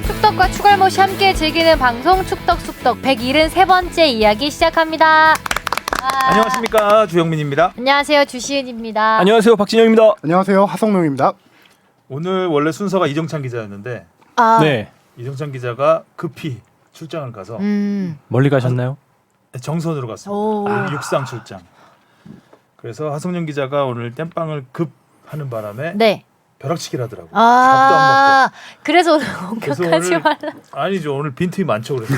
축덕과 추갈못이 함께 즐기는 방송 축덕숙덕 173번째 이야기 시작합니다. 안녕하십니까, 주영민입니다. 안녕하세요, 주시은입니다. 안녕하세요, 박진영입니다. 안녕하세요, 하성룡입니다. 오늘 원래 순서가 이정찬 기자였는데 네. 이정찬 기자가 급히 출장을 가서 멀리 가셨나요? 정선으로 갔습니다. 육상 출장. 그래서 하성룡 기자가 오늘 땜빵을 급 하는 바람에 네. 벼락치기를 하더라고요. 밥도 안 먹고. 그래서 오늘 그래서 공격하지 오늘 말라. 아니죠. 오늘 빈틈이 많죠. 그래서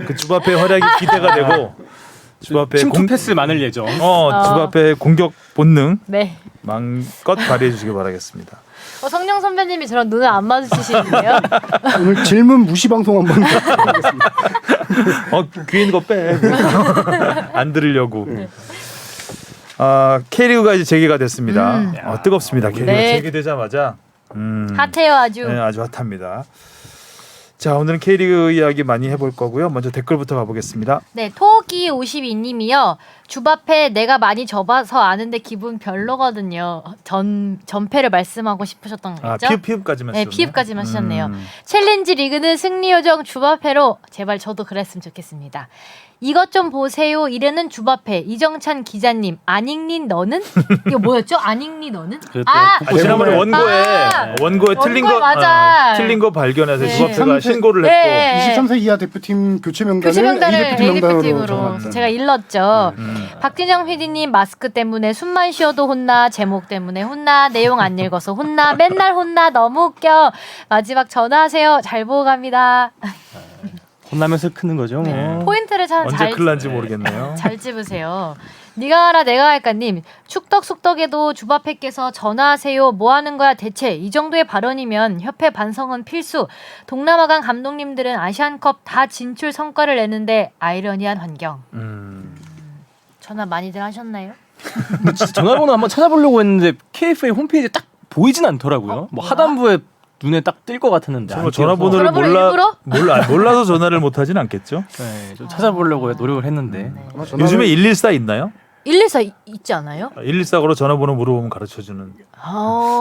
그 주바페 활약이 기대가 되고 주바페 침투 패스 많을 예정. 주바페 공격 본능 네. 마음껏 발휘해 주시기 바라겠습니다. 성룡 선배님이 저랑 눈을 안 마주치시는데요. 오늘 질문 무시 방송 한번 해보겠습니다. 귀에 있는 거 빼. 안 들으려고. K리그가 이제 재개가 됐습니다. 뜨겁습니다. K리그가 네. 재개되자마자 핫해요 아주. 네, 아주 핫합니다. 자, 오늘은 K리그 이야기 많이 해볼 거고요. 먼저 댓글부터 가보겠습니다. 네, 토기 52님이요. 주바페 내가 많이 접어서 아는데 기분 별로거든요. 전패를 말씀하고 싶으셨던 거죠? 피읍까지만 네, 피읍까지만 쓰셨네요. 챌린지 리그는 승리 요정 주바페로 제발 저도 그랬으면 좋겠습니다. 이것 좀 보세요. 이래는 주바페. 이정찬 기자님. 안 읽니 너는? 이거 뭐였죠? 안 읽니 너는? 지난번에 원고에 틀린 거 맞아. 틀린 거 발견해서 네. 주바페가 신고를 했고 네. 23세 이하 대표팀 교체 명단을 A 대표팀으로 정했다. 제가 일렀죠. 박진영 PD님 마스크 때문에 숨만 쉬어도 혼나, 제목 때문에 혼나, 내용 안 읽어서 혼나, 맨날 혼나, 너무 웃겨. 마지막 전화하세요. 잘 보고 갑니다. 혼나면서 크는 거죠. 뭐. 포인트를 언제 큰일 난지 모르겠네요. 잘 집으세요. 네가 알아 내가 할까님. 축덕숙덕에도 주바페께서 전화하세요. 뭐 하는 거야 대체. 이 정도의 발언이면 협회 반성은 필수. 동남아간 감독님들은 아시안컵 다 진출 성과를 내는데 아이러니한 환경. 전화 많이들 하셨나요? 진짜 전화번호 한번 찾아보려고 했는데 KFA 홈페이지에 딱 보이진 않더라고요. 뭐 하단부에 눈에 딱 뜰 것 같았는데. 정말 전화번호를 몰라서 전화를 못 하진 않겠죠? 네, 좀 찾아보려고 노력을 했는데. 요즘에 114 있나요? 114 있지 않아요? 114로 전화번호 물어보면 가르쳐주는.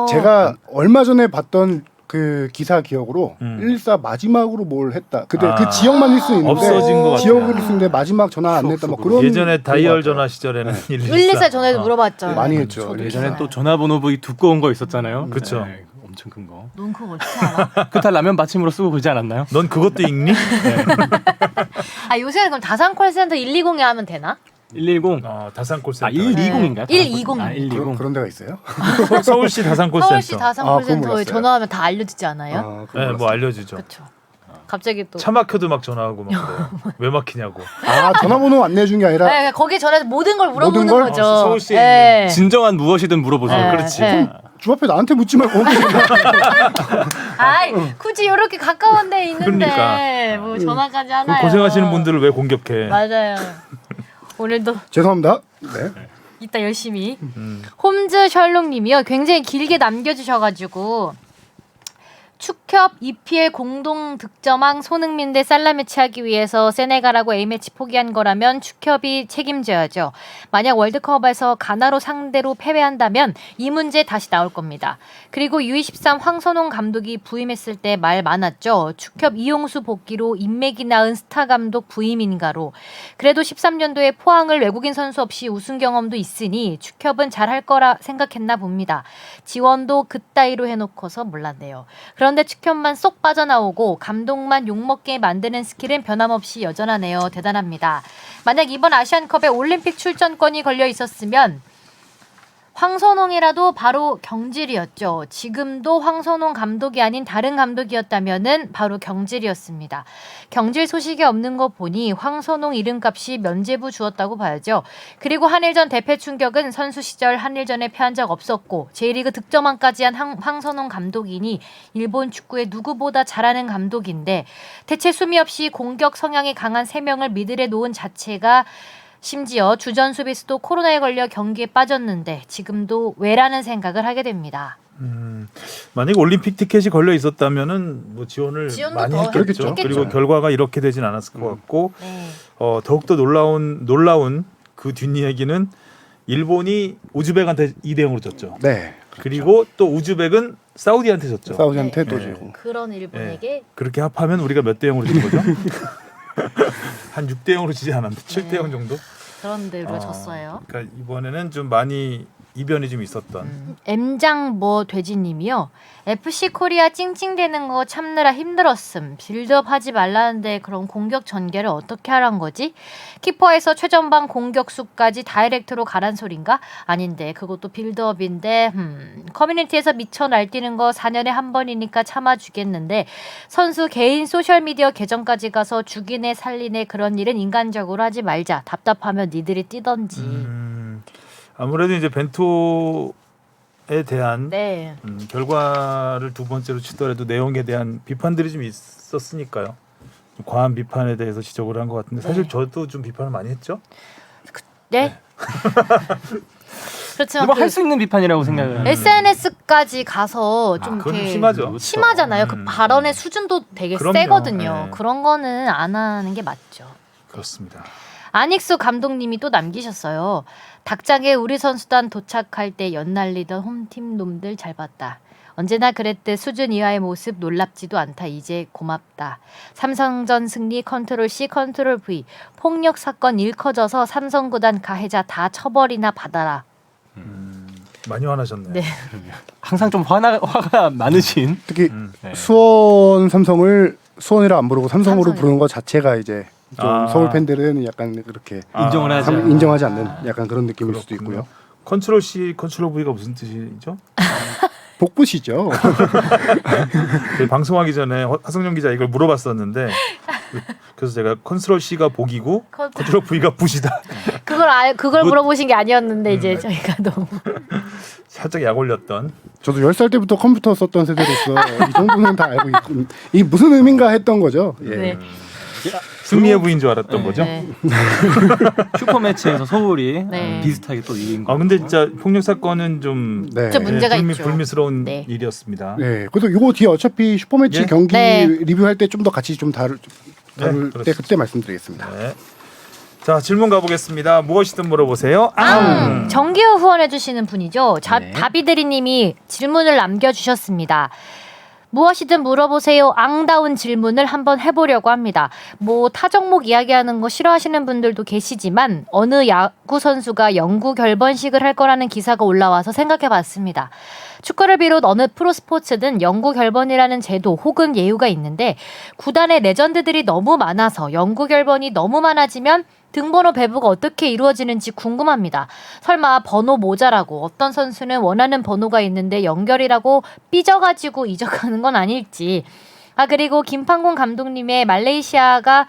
제가 얼마 전에 봤던 그 기사 기억으로 114 마지막으로 뭘 했다. 그 지역만 일 수 있는데 없어진 것 같아요. 지역을 쓰는데 마지막 전화 안 냈다. 막 그런 예전에 다이얼 전화 시절에는 114 전화도 물어봤죠. 많이 했죠. 예전엔 또 전화번호북이 두꺼운 거 있었잖아요. 그쵸. 네, 엄청 큰 거. 넌 그거 어떻게 알아? 그탈 라면 받침으로 쓰고 그러지 않았나요? 넌 그것도 읽니? 요새는 그럼 다산콜센터 120에 하면 되나? 110. 다산콜센터. 120인가요? 120. 120. 그런 데가 있어요? 서울시 다산콜센터. 서울시 그건 다산콜센터에 몰랐어요. 전화하면 다 알려주지 않아요? 네, 뭐 알려주죠. 그렇죠. 갑자기 또 차 막혀도 막 전화하고 막 그래요. 왜 막히냐고. 전화번호 안 내준 게 아니라 네, 거기에 전화해서 모든 걸 물어보는 모든 걸? 거죠. 서울시에 네. 진정한 무엇이든 물어보세요. 네, 그렇지. 네. 주바페 나한테 묻지 말고 아이, 굳이 이렇게 가까운 데 있는데 그러니까. 뭐 전화까지 하나요? 고생하시는 분들을 왜 공격해? 맞아요. 오늘도 죄송합니다. 네. 이따 열심히. 홈즈 셜록님이요. 굉장히 길게 남겨주셔가지고 축협 EPL 공동 득점왕 손흥민 대 살라매치 하기 위해서 세네갈하고 A매치 포기한 거라면 축협이 책임져야죠. 만약 월드컵에서 가나로 상대로 패배한다면 이 문제 다시 나올 겁니다. 그리고 U23 황선홍 감독이 부임했을 때 말 많았죠. 축협 이용수 복귀로 인맥이 낳은 스타 감독 부임인가로. 그래도 13년도에 포항을 외국인 선수 없이 우승 경험도 있으니 축협은 잘할 거라 생각했나 봅니다. 지원도 그따위로 해놓고서 몰랐네요. 그런데 축협만 쏙 빠져나오고 감독만 욕먹게 만드는 스킬은 변함없이 여전하네요. 대단합니다. 만약 이번 아시안컵에 올림픽 출전권이 걸려 있었으면 황선홍이라도 바로 경질이었죠. 지금도 황선홍 감독이 아닌 다른 감독이었다면은 바로 경질이었습니다. 경질 소식이 없는 거 보니 황선홍 이름값이 면죄부 주었다고 봐야죠. 그리고 한일전 대패 충격은 선수 시절 한일전에 패한 적 없었고 J리그 득점왕까지 한 황선홍 감독이니 일본 축구에 누구보다 잘하는 감독인데 대체 수미 없이 공격 성향이 강한 3명을 미들에 놓은 자체가 심지어 주전 수비수도 코로나에 걸려 경기에 빠졌는데 지금도 왜라는 생각을 하게 됩니다. 만약에 올림픽 티켓이 걸려 있었다면은 뭐 지원을 많이 더 했겠죠. 했겠죠. 그리고 결과가 이렇게 되진 않았을 것 같고 네. 더욱더 놀라운 그 뒷이야기는 일본이 우즈벡한테 2대 0으로 졌죠. 네. 그리고 또 우즈벡은 사우디한테 졌죠. 사우디한테 또 네. 지고. 그런 일본에게 그렇게 합하면 우리가 몇 대 0으로 진 거죠? 한 6대 0으로 지지 않았는데 7대 0 정도? 그런데 우리가 졌어요. 그러니까 이번에는 좀 많이 이변이 좀 있었던. M장 뭐 돼지님이요. FC 코리아 찡찡대는 거 참느라 힘들었음. 빌드업 하지 말라는데 그럼 공격 전개를 어떻게 하란 거지? 키퍼에서 최전방 공격수까지 다이렉트로 가란 소린가? 아닌데 그것도 빌드업인데 커뮤니티에서 미쳐 날뛰는 거 4년에 한 번이니까 참아주겠는데 선수 개인 소셜미디어 계정까지 가서 죽이네 살리네 그런 일은 인간적으로 하지 말자. 답답하면 니들이 뛰던지. 아무래도 이제 벤토에 대한 네. 결과를 두 번째로 치더라도 내용에 대한 비판들이 좀 있었으니까요. 좀 과한 비판에 대해서 지적을 한 것 같은데 사실 네. 저도 좀 비판을 많이 했죠. 네. 그렇지만 뭐 할 수 있는 비판이라고 생각을 하는데. SNS까지 가서 좀 그건 이렇게 심하죠. 심하잖아요. 그 발언의 수준도 되게 그럼요. 세거든요. 네. 그런 거는 안 하는 게 맞죠. 그렇습니다. 아닉스 감독님이 또 남기셨어요. 닭장에 우리 선수단 도착할 때 연날리던 홈팀 놈들 잘 봤다. 언제나 그랬듯 수준 이하의 모습 놀랍지도 않다. 이제 고맙다. 삼성전 승리 컨트롤 C 컨트롤 V 폭력 사건 일커져서 삼성 구단 가해자 다 처벌이나 받아라. 많이 화나셨네요. 네. 항상 좀 화가 많으신. 특히 네. 수원 삼성을 수원이라 안 부르고 삼성으로 삼성이요. 부르는 것 자체가 이제 좀 서울 팬들은 약간 그렇게 인정을 하지 않아요. 인정하지 않는 약간 그런 느낌일 수도 그렇군요. 있고요. 컨트롤 C, 컨트롤 V가 무슨 뜻이죠? 복붙이죠. 저희 방송하기 전에 하성룡 기자 이걸 물어봤었는데 그래서 제가 컨트롤 C가 복이고 컨트롤 V가 붓이다. 그걸 물어보신 게 아니었는데 이제 저희가 너무 살짝 약 올렸던. 저도 10살 때부터 컴퓨터 썼던 세대로서 이 정도는 다 알고 있고 이 무슨 의미인가 했던 거죠. 예. 네. 승리의 부인 줄 알았던 거죠. 네. 슈퍼매치에서 서울이 네. 비슷하게 또 이긴 거. 근데 진짜 폭력 사건은 좀 네. 좀 문제가 있죠. 불미스러운 네. 일이었습니다. 네. 그래서 이거 뒤에 어차피 슈퍼매치 예? 경기 네. 리뷰할 때 좀 더 같이 좀 다룰 때 그렇습니다. 그때 말씀드리겠습니다. 네. 자 질문 가보겠습니다. 무엇이든 물어보세요. 정기후 후원해주시는 분이죠. 네. 다비드리님이 질문을 남겨주셨습니다. 무엇이든 물어보세요. 앙다운 질문을 한번 해보려고 합니다. 뭐 타종목 이야기하는 거 싫어하시는 분들도 계시지만 어느 야구 선수가 영구 결번식을 할 거라는 기사가 올라와서 생각해봤습니다. 축구를 비롯 어느 프로스포츠든 영구 결번이라는 제도 혹은 예우가 있는데 구단의 레전드들이 너무 많아서 영구 결번이 너무 많아지면 등번호 배부가 어떻게 이루어지는지 궁금합니다. 설마 번호 모자라고 어떤 선수는 원하는 번호가 있는데 연결이라고 삐져가지고 잊어가는 건 아닐지. 그리고 김판곤 감독님의 말레이시아가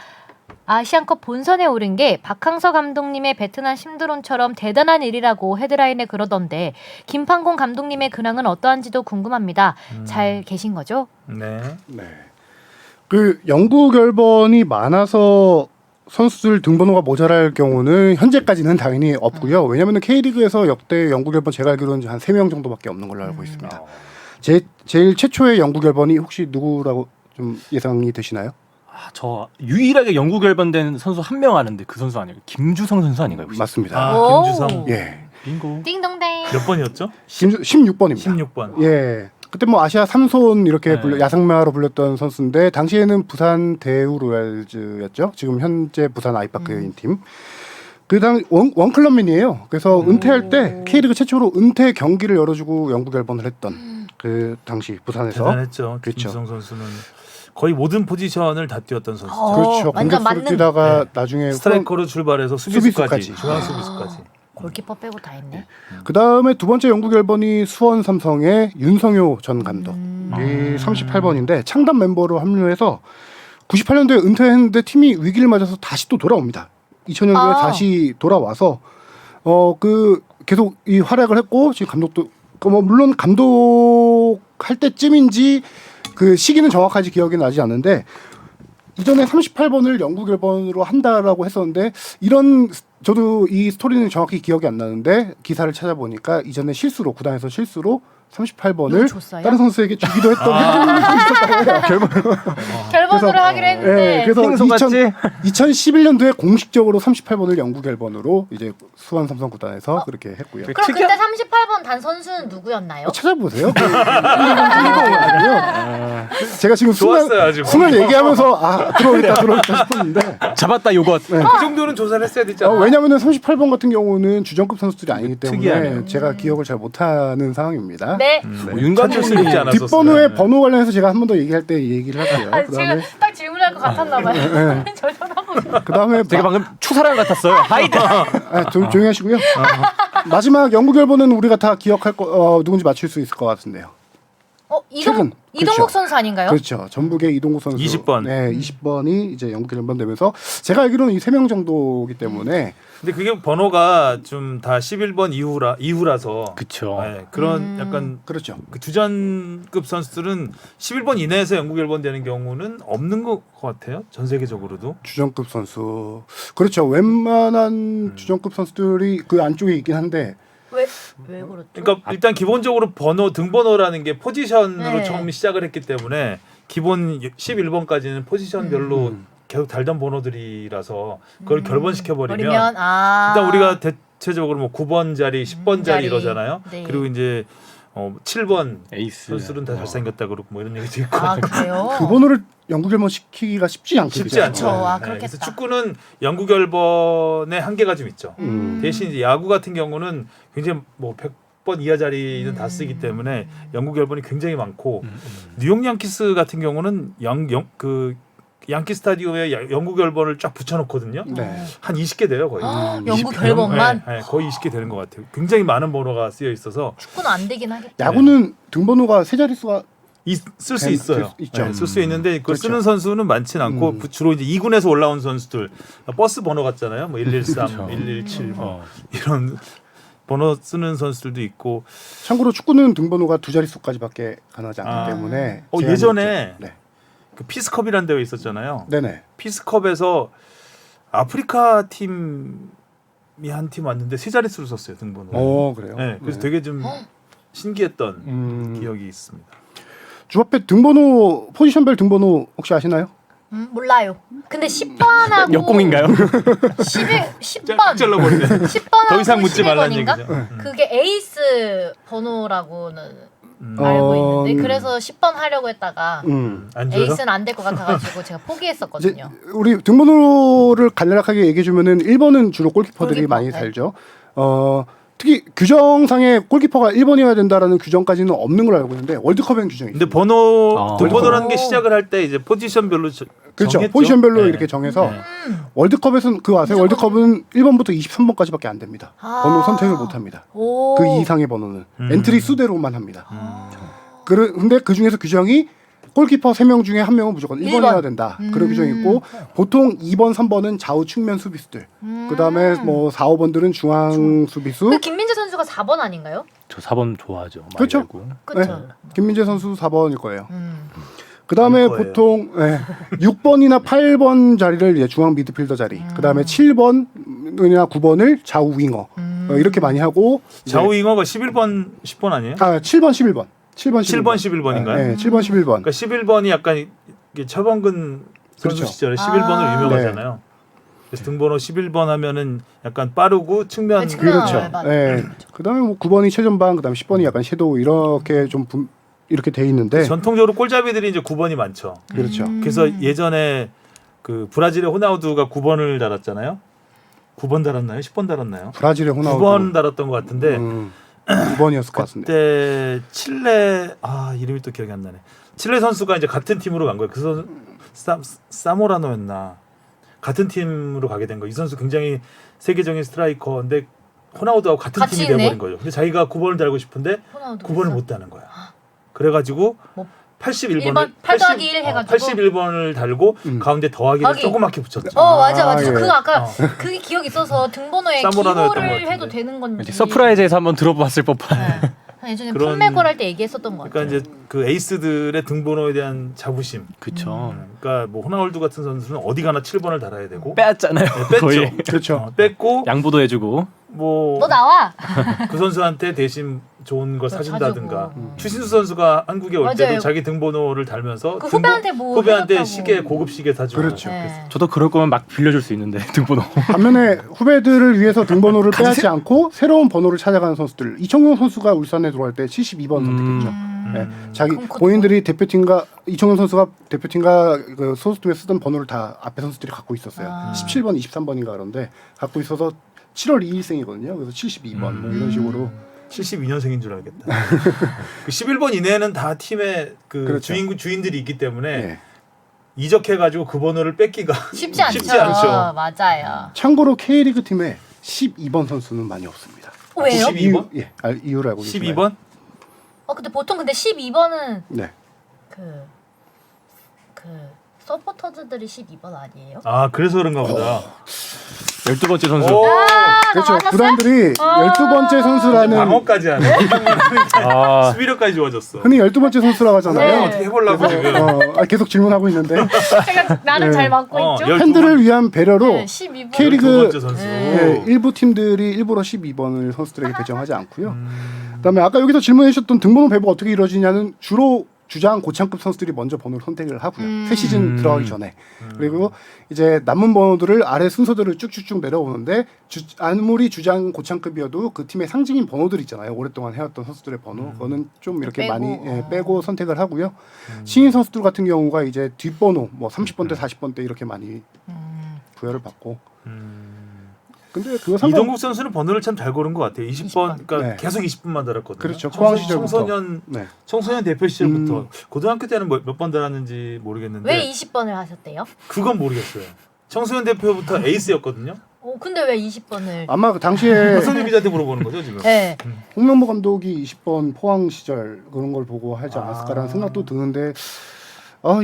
아시안컵 본선에 오른 게 박항서 감독님의 베트남 심드론처럼 대단한 일이라고 헤드라인에 그러던데 김판곤 감독님의 근황은 어떠한지도 궁금합니다. 잘 계신 거죠? 네. 네. 그 영구 결번이 많아서 선수들 등번호가 모자랄 경우는 현재까지는 당연히 없고요. 왜냐하면 K리그에서 역대 영구 결번 제가 알기로는 한 3명 정도밖에 없는 걸로 알고 있습니다. 제일 최초의 영구 결번이 혹시 누구라고 좀 예상이 되시나요? 저 유일하게 영구 결번된 선수 한 명 아는데 그 선수 아니에요? 김주성 선수 아닌가요? 혹시? 맞습니다. 오. 김주성 예. 빙고. 띵동댕. 몇 번이었죠? 16번입니다. 16번. 예. 그때 뭐 아시아 3손 이렇게 네. 야상마로 불렸던 선수인데 당시에는 부산 대우 로얄즈였죠. 지금 현재 부산 아이파크인 팀. 그당 원클럽맨이에요. 그래서 은퇴할 때 K리그 최초로 은퇴 경기를 열어주고 영구 결번을 했던 그 당시 부산에서 대단했죠. 그렇죠. 김주성 선수는 거의 모든 포지션을 다 뛰었던 선수. 그렇죠. 완전 공격수로 맞는 뛰다가 네. 나중에 스트라이커로 출발해서 수비수까지, 수비수까지. 중앙 수비수까지. 골키퍼 빼고 다 했네. 그 다음에 두 번째 영구 결번이 수원 삼성의 윤성효 전 감독. 이 38번인데 창단 멤버로 합류해서 98년도에 은퇴했는데 팀이 위기를 맞아서 다시 또 돌아옵니다. 2000년도에 다시 돌아와서 그 계속 이 활약을 했고 지금 감독도 뭐 물론 감독할 때쯤인지 그 시기는 정확하게 기억이 나지 않는데 이전에 38번을 영구 결번으로 한다라고 했었는데 저도 이 스토리는 정확히 기억이 안 나는데 기사를 찾아보니까 이전에 실수로 구단에서 실수로 38번을 누구 줬어요? 다른 선수에게 주기도 했던 결번으로 하기로 했는데 그래서 핑 속았지? 2011년도에 공식적으로 38번을 영구 결번으로 이제 수원 삼성 구단에서 그렇게 했고요. 그럼 그때 38번 단 선수는 누구였나요? 찾아보세요. 아니요. 제가 지금 좋았어요, 아주. 순간 얘기하면서 들어오겠다 싶었는데 잡았다 요것. 그 정도는 조사를 했어야 되잖아. 왜냐하면 38번 같은 경우는 주전급 선수들이 아니기 때문에 특이하네요. 제가 기억을 잘 못하는 상황입니다. 네. 찾을 있지 않았었어요. 뒷번호의 번호 관련해서 제가 한 번 더 얘기할 때 얘기를 할게요. 아, 지금 딱 질문할 것 같았나 봐요. 저 쳐다보고. 그다음에 되게 방금 추사랑 같았어요. 하이드. 조용히 하시고요. 마지막 영구 결번은 우리가 다 기억할 거 누군지 맞출 수 있을 것 같은데요. 최근, 이동국 그렇죠. 선수 아닌가요? 그렇죠. 전북의 이동국 선수 20번. 네, 20번이 이제 영구 결번 되면서 제가 알기로는 이 3명 정도이기 때문에 근데 그게 번호가 좀 다 11번 이후라서 그쵸. 네, 그런 약간 그렇죠. 그 주전급 선수들은 11번 이내에서 영구 결번되는 경우는 없는 것 같아요. 전 세계적으로도. 주전급 선수 그렇죠. 웬만한 주전급 선수들이 그 안쪽에 있긴 한데 왜 그렇죠? 그러니까 일단 기본적으로 번호 등번호라는 게 포지션으로 네. 처음 시작을 했기 때문에 기본 11번까지는 포지션별로 계속 달던 번호들이라서 그걸 결번시켜 버리면 버리면 일단 우리가 대체적으로 뭐 9번 자리, 10번 자리 자리. 이러잖아요. 네. 그리고 이제 7번 에이스. 선수들은 다 잘생겼다 그러고 뭐 이런 얘기도 있고. 아 그래요? 그 번호를 영구 결번 시키기가 쉽지 않겠죠. 쉽지 않죠. 그렇죠. 아, 네, 그렇겠다. 그래서 축구는 영구 결번의 한계가 좀 있죠. 대신 이제 야구 같은 경우는 굉장히 뭐 100번 이하 자리는 다 쓰기 때문에 영구 결번이 굉장히 많고 뉴욕 양키스 같은 경우는 그 양키 스타디움에 영구 결번을 쫙 붙여놓거든요. 네. 한 20개 돼요 거의. 영구 결번만? 네, 거의 20개 되는 것 같아요. 굉장히 많은 번호가 쓰여 있어서 축구는 안 되긴 하겠다. 야구는 등번호가 세 자릿수가 쓸 수 있어요. 있죠. 네, 쓸 수 있는데 그걸 그렇죠. 쓰는 선수는 많지는 않고 주로 이제 2군에서 올라온 선수들 버스 번호 같잖아요. 뭐 113, 그렇죠. 117 뭐 이런 번호 쓰는 선수들도 있고. 참고로 축구는 등번호가 두 자릿수까지밖에 가능하지 않기 아. 때문에 제한이 예전에 있죠. 네. 그 피스컵이라는 대회 있었잖아요. 네네. 피스컵에서 아프리카 팀이 한 팀 왔는데 세 자릿수를 썼어요 등번호. 그래요. 네, 그래서 네. 되게 좀 신기했던 기억이 있습니다. 주합회 등번호 포지션별 등번호 혹시 아시나요? 몰라요. 근데 10번하고 역공인가요? 10번 잘라버리네. 10번하고 더 이상 묻지 말라는 11번인가? 얘기죠. 그게 에이스 번호라고는 알고 있는데 그래서 10번 하려고 했다가 안 줘요? 에이스는 안 될 것 같아가지고 제가 이제 포기했었거든요. 우리 등번호를 간략하게 얘기해 주면은 1번은 주로 골키퍼들이 골키퍼, 많이 네. 살죠. 특히 규정상에 골키퍼가 1번이어야 된다라는 규정까지는 없는 걸로 알고 있는데 월드컵엔 규정이 근데 있어요. 번호 아. 등번호라는 게 시작을 할 때 이제 포지션별로 그렇죠. 정했죠? 포지션별로 네. 이렇게 정해서 네. 월드컵에서는 그거 아세요? 월드컵은 1번부터 23번까지밖에 안 됩니다. 아. 번호 선택을 못 합니다. 오. 그 이상의 번호는 엔트리 수대로만 합니다. 아. 근데 그 중에서 규정이 골키퍼 3명 중에 1명은 무조건 1번이어야 1번. 된다. 그런 규정이 있고 보통 2번, 3번은 좌우 측면 수비수들. 그다음에 뭐 4, 5번들은 중앙 수비수. 그 김민재 선수가 4번 아닌가요? 저 4번 좋아하죠. 많이 그렇죠. 알고. 그렇죠. 김민재 선수 4번일 거예요. 음. 그다음에 아닐 거예요. 보통 6번이나 8번 자리를 이제 중앙 미드필더 자리. 그다음에 7번이나 9번을 좌우 윙어. 이렇게 많이 하고 이제- 좌우 윙어가 11번, 10번 아니에요? 7번, 11번. 7번, 7번, 11번인가요? 네, 7번, 11번. 그러니까 11번이 약간 이게 최범근 선수 그렇죠. 시절에 11번으로 아. 유명하잖아요. 그래서 등번호 11번 하면은 약간 빠르고 측면 네, 측면. 그렇죠. 네, 맞아요. 네. 그다음에 뭐 9번이 최전방, 그다음에 10번이 약간 섀도우 이렇게 좀 이렇게 돼 있는데 전통적으로 골잡이들이 이제 9번이 많죠. 그렇죠. 그래서 예전에 그 브라질의 호나우두가 9번을 달았잖아요. 9번 달았나요? 10번 달았나요? 브라질의 호나우두 9번 달았던 것 같은데 9번이었을 것 같은데. 그때 칠레 이름이 또 기억이 안 나네. 칠레 선수가 이제 같은 팀으로 간 거예요. 그 선수 사모라노였나 같은 팀으로 가게 된 거. 이 선수 굉장히 세계적인 스트라이커인데 호나우두하고 같은 같이 팀이 있네? 돼버린 거죠. 근데 자기가 9번을 달고 싶은데 호나우두 9번을 있어? 못 다는 거야. 그래가지고 뭐 81번을 8 더하기 1 해가지고 81번을 달고 가운데 더하기를 더하기. 조그맣게 붙였죠. 맞아. 예. 그거 아까 그게 기억이 있어서 등번호에 사모라노였던 것 기호를 같은데. 해도 되는 건지. 서프라이즈에서 한번 들어봤을 법한. 네. 예전에 그런- 판매골 할 때 얘기했었던 것 같아요. 그러니까 이제 그 에이스들의 등번호에 대한 자부심. 그쵸. 그러니까 뭐 호나우두 같은 선수는 어디 가나 7번을 달아야 되고 빼앗잖아요. 뺐죠. 거의. 그렇죠. 뺐고 양보도 해주고. 뭐 너 나와. 그 선수한테 대신 좋은 걸 사준다든가 사주고. 추신수 선수가 한국에 올 때도 맞아요. 자기 등번호를 달면서 그 후배한테 뭐 후배한테 해줬다고. 시계 고급 시계 사주고 그렇죠. 네. 저도 그럴 거면 막 빌려줄 수 있는데 등번호. 반면에 후배들을 위해서 등번호를 빼앗지 않고 새로운 번호를 찾아가는 선수들. 이청용 선수가 울산에 들어갈 때 72번 선택했죠. 네. 자기 그럼 그것도- 본인들이 대표팀과 이청용 선수가 대표팀과 그 소속팀에 쓰던 번호를 다 앞에 선수들이 갖고 있었어요. 아. 17번, 23번인가 그런데 갖고 있어서 7월 2일생이거든요. 그래서 72번 뭐 이런 식으로 72년생인 줄 알겠다. 그 11번 이내에는 다 팀의 그 그렇죠. 주인들이 있기 때문에 네. 이적해가지고 그 번호를 뺏기가 쉽지 않죠. 쉽지 않죠. 맞아요. 참고로 K리그 팀에 12번 선수는 많이 없습니다. 왜요? 12번? 예, 이유를 알고 계시나요? 12번? 근데 보통 근데 12번은 네. 그 서포터즈들이 12번 아니에요? 아 그래서 그런가 보다. 12번째 선수. 오, 그렇죠. 맞았어? 구단들이 12번째 선수라는 방어까지 하네. 아, 수비력까지 좋아졌어. 흔히 12번째 선수라고 하잖아요. 네. 어떻게 해보려고 지금. 계속 질문하고 있는데 제가 나름 네. 잘 맞고 있죠? 12번. 팬들을 위한 배려로 네, 12번. K리그 12번째 선수. 네, 일부 팀들이 일부러 12번을 선수들에게 배정하지 않고요. 그다음에 아까 여기서 질문해 주셨던 등번호 배부가 어떻게 이루어지냐는 주로 주장 고창급 선수들이 먼저 번호를 선택을 하고요. 새 시즌 들어가기 전에. 그리고 이제 남은 번호들을 아래 순서들을 쭉쭉쭉 내려오는데 아무리 주장 고창급이어도 그 팀의 상징인 번호들 있잖아요. 오랫동안 해왔던 선수들의 번호. 그거는 좀 이렇게 빼고. 많이 빼고 선택을 하고요. 신인 선수들 같은 경우가 이제 뒷번호 뭐 30번대 40번대 이렇게 많이 부여를 받고. 근데 그거 상관 이동국 선수는 번호를 참 잘 고른 것 같아요. 20번, 그러니까 네. 계속 20번만 달았거든요. 그렇죠. 포항 시절부터. 청소년 네. 대표 시절부터 고등학교 때는 몇 번 달았는지 모르겠는데 왜 20번을 하셨대요? 그건 모르겠어요. 청소년 대표부터 에이스였거든요. 근데 왜 20번을? 아마 그 당시에 박선유 기자한테 물어보는 거죠 지금. 네. 홍명보 감독이 20번 포항 시절 그런 걸 보고 하지 않았을까라는 생각도 드는데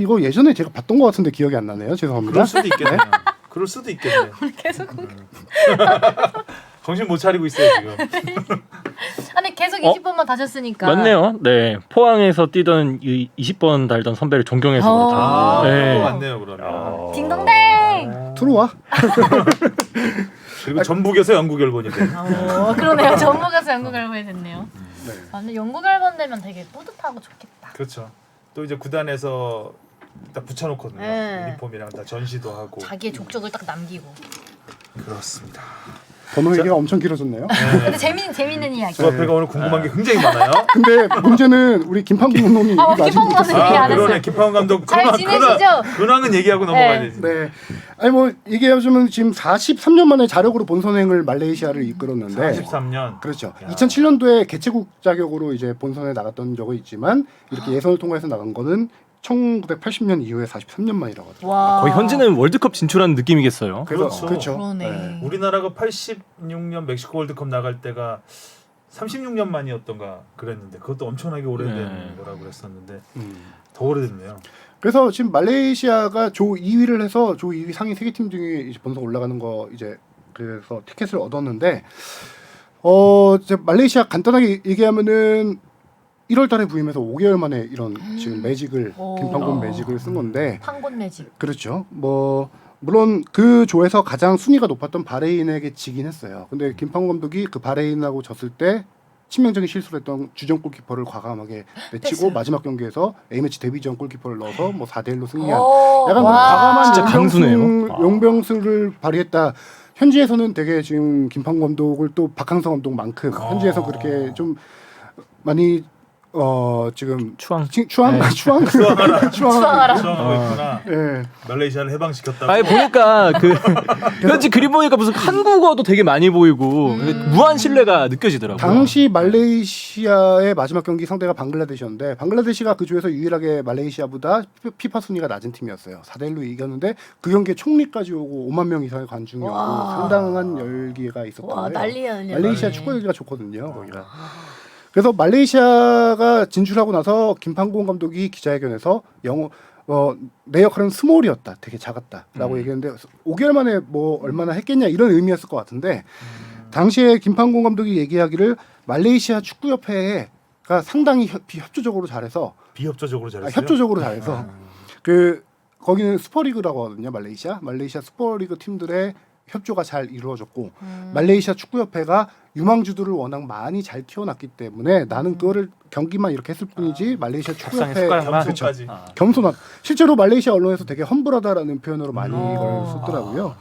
이거 예전에 제가 봤던 것 같은데 기억이 안 나네요. 죄송합니다. 그럴 수도 있겠네요. 그럴 수도 있겠네. 계속 정신 못 차리고 있어요 지금. 아니 계속 20번만 다셨으니까. 맞네요. 네, 포항에서 뛰던 20번 달던 선배를 존경해서 어. 그렇다. 네. 네. 맞네요 그러면. 딩동댕. 들어와. 그리고 전북에서 영국 열번이 돼. 그러네요. 전북에서 영국 앨범이 됐네요. 네. 근데 영국 앨범 되면 되게 뿌듯하고 좋겠다. 그렇죠. 또 이제 구단에서 딱 붙여놓거든요. 네. 유니폼이랑 다 전시도 하고. 자기의 족적을 딱 남기고. 그렇습니다. 번호 얘기가 엄청 길어졌네요. 근데 재밌는 이야기. 그 앞에가 오늘 궁금한 게 굉장히 많아요. 근데 문제는 우리 김판국 감독님 얘기가 아직 김판국 못했어요. 감독님. 안 그러네. 했어요. 김파원 감독 잘 지내시죠? 근황은 얘기하고 넘어가야 되지. 네. 아니 뭐 얘기하자면 지금 43년 만에 자력으로 본선행을 말레이시아를 이끌었는데 43년. 그렇죠. 야. 2007년도에 개최국 자격으로 이제 본선에 나갔던 적은 있지만 이렇게 예선을 통과해서 나간 거는 1980년 이후에 43년 만이라고 하더라고요. 와. 거의 현재는 월드컵 진출한 느낌이겠어요. 그렇죠. 그러네. 우리나라가 86년 멕시코 월드컵 나갈 때가 36년 만이었던가 그랬는데 그것도 엄청나게 오래된 네. 거라고 그랬었는데 음. 더 오래됐네요. 그래서 지금 말레이시아가 조 2위를 해서 조 2위 상위 3개 팀 중에 이제 본선 올라가는 거 이제 그래서 티켓을 얻었는데 이제 말레이시아 간단하게 얘기하면은 1월달에 부임해서 5개월 만에 이런 지금 매직을 오. 김판곤 매직을 쓴 건데 판곤 매직. 그렇죠. 뭐 물론 그 조에서 가장 순위가 높았던 바레인에게 지긴 했어요. 근데 김판곤 감독이 그 바레인하고 졌을 때 치명적인 실수를 했던 주전 골키퍼를 과감하게 내치고 뺐어요. 마지막 경기에서 A매치 데뷔전 골키퍼를 넣어서 뭐 4대1로 승리한 오, 약간 와. 과감한 진짜 강수네요. 용병술을 발휘했다. 현지에서는 되게 지금 김판곤 감독을 또 박항서 감독만큼 현지에서 그렇게 좀 많이 지금 추앙. 추앙하고 추앙하라. 있구나. 예. 말레이시아를 해방시켰다고. 아니 보니까 그 현지 그림 보니까 무슨 한국어도 되게 많이 보이고 무한 신뢰가 느껴지더라고요. 당시 말레이시아의 마지막 경기 상대가 방글라데시였는데 방글라데시가 그 조에서 유일하게 말레이시아보다 피파 순위가 낮은 팀이었어요. 4대1로 이겼는데 그 경기에 총리까지 오고 5만 명 이상의 관중이 오고 와. 상당한 열기가 있었던 와 거예요. 난리야. 말레이시아 축구 열기가 좋거든요. 거기가. 그래서 말레이시아가 진출하고 나서 김판곤 감독이 기자회견에서 내 역할은 스몰이었다, 되게 작았다라고 얘기했는데 5개월 만에 뭐 얼마나 했겠냐 이런 의미였을 것 같은데 당시에 김판곤 감독이 얘기하기를 말레이시아 축구협회가 상당히 협조적으로 잘해서 비협조적으로 잘했어요. 협조적으로 잘해서 그 거기는 슈퍼리그라고 하거든요. 말레이시아 스퍼리그 팀들의 협조가 잘 이루어졌고 말레이시아 축구협회가 유망주들을 워낙 많이 잘 키워놨기 때문에 나는 그거를 경기만 이렇게 했을 뿐이지 말레이시아 밥상에 축구협회 숟가락만. 겸손까지. 겸손한 실제로 말레이시아 언론에서 되게 험불하다라는 표현으로 많이 이걸 썼더라고요.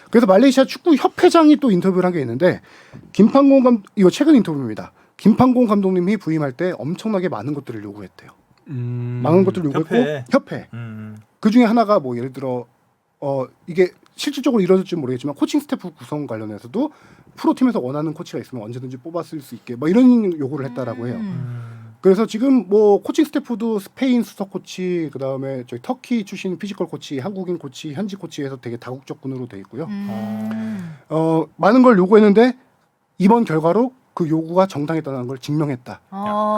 그래서 말레이시아 축구 협회장이 또 인터뷰를 한 게 있는데 이거 최근 인터뷰입니다. 김판공 감독님이 부임할 때 엄청나게 많은 것들을 요구했대요. 많은 것들을 요구했고 협회. 그 중에 하나가 뭐 예를 들어 이게 실질적으로 이루어질지 모르겠지만 코칭 스태프 구성 관련해서도 프로팀에서 원하는 코치가 있으면 언제든지 뽑았을 수 있게 뭐 이런 요구를 했다라고 해요. 그래서 지금 뭐 코칭 스태프도 스페인 수석 코치, 그 다음에 저희 터키 출신 피지컬 코치, 한국인 코치, 현지 코치에서 되게 다국적군으로 돼 있고요. 많은 걸 요구했는데 이번 결과로 그 요구가 정당했다는 걸 증명했다.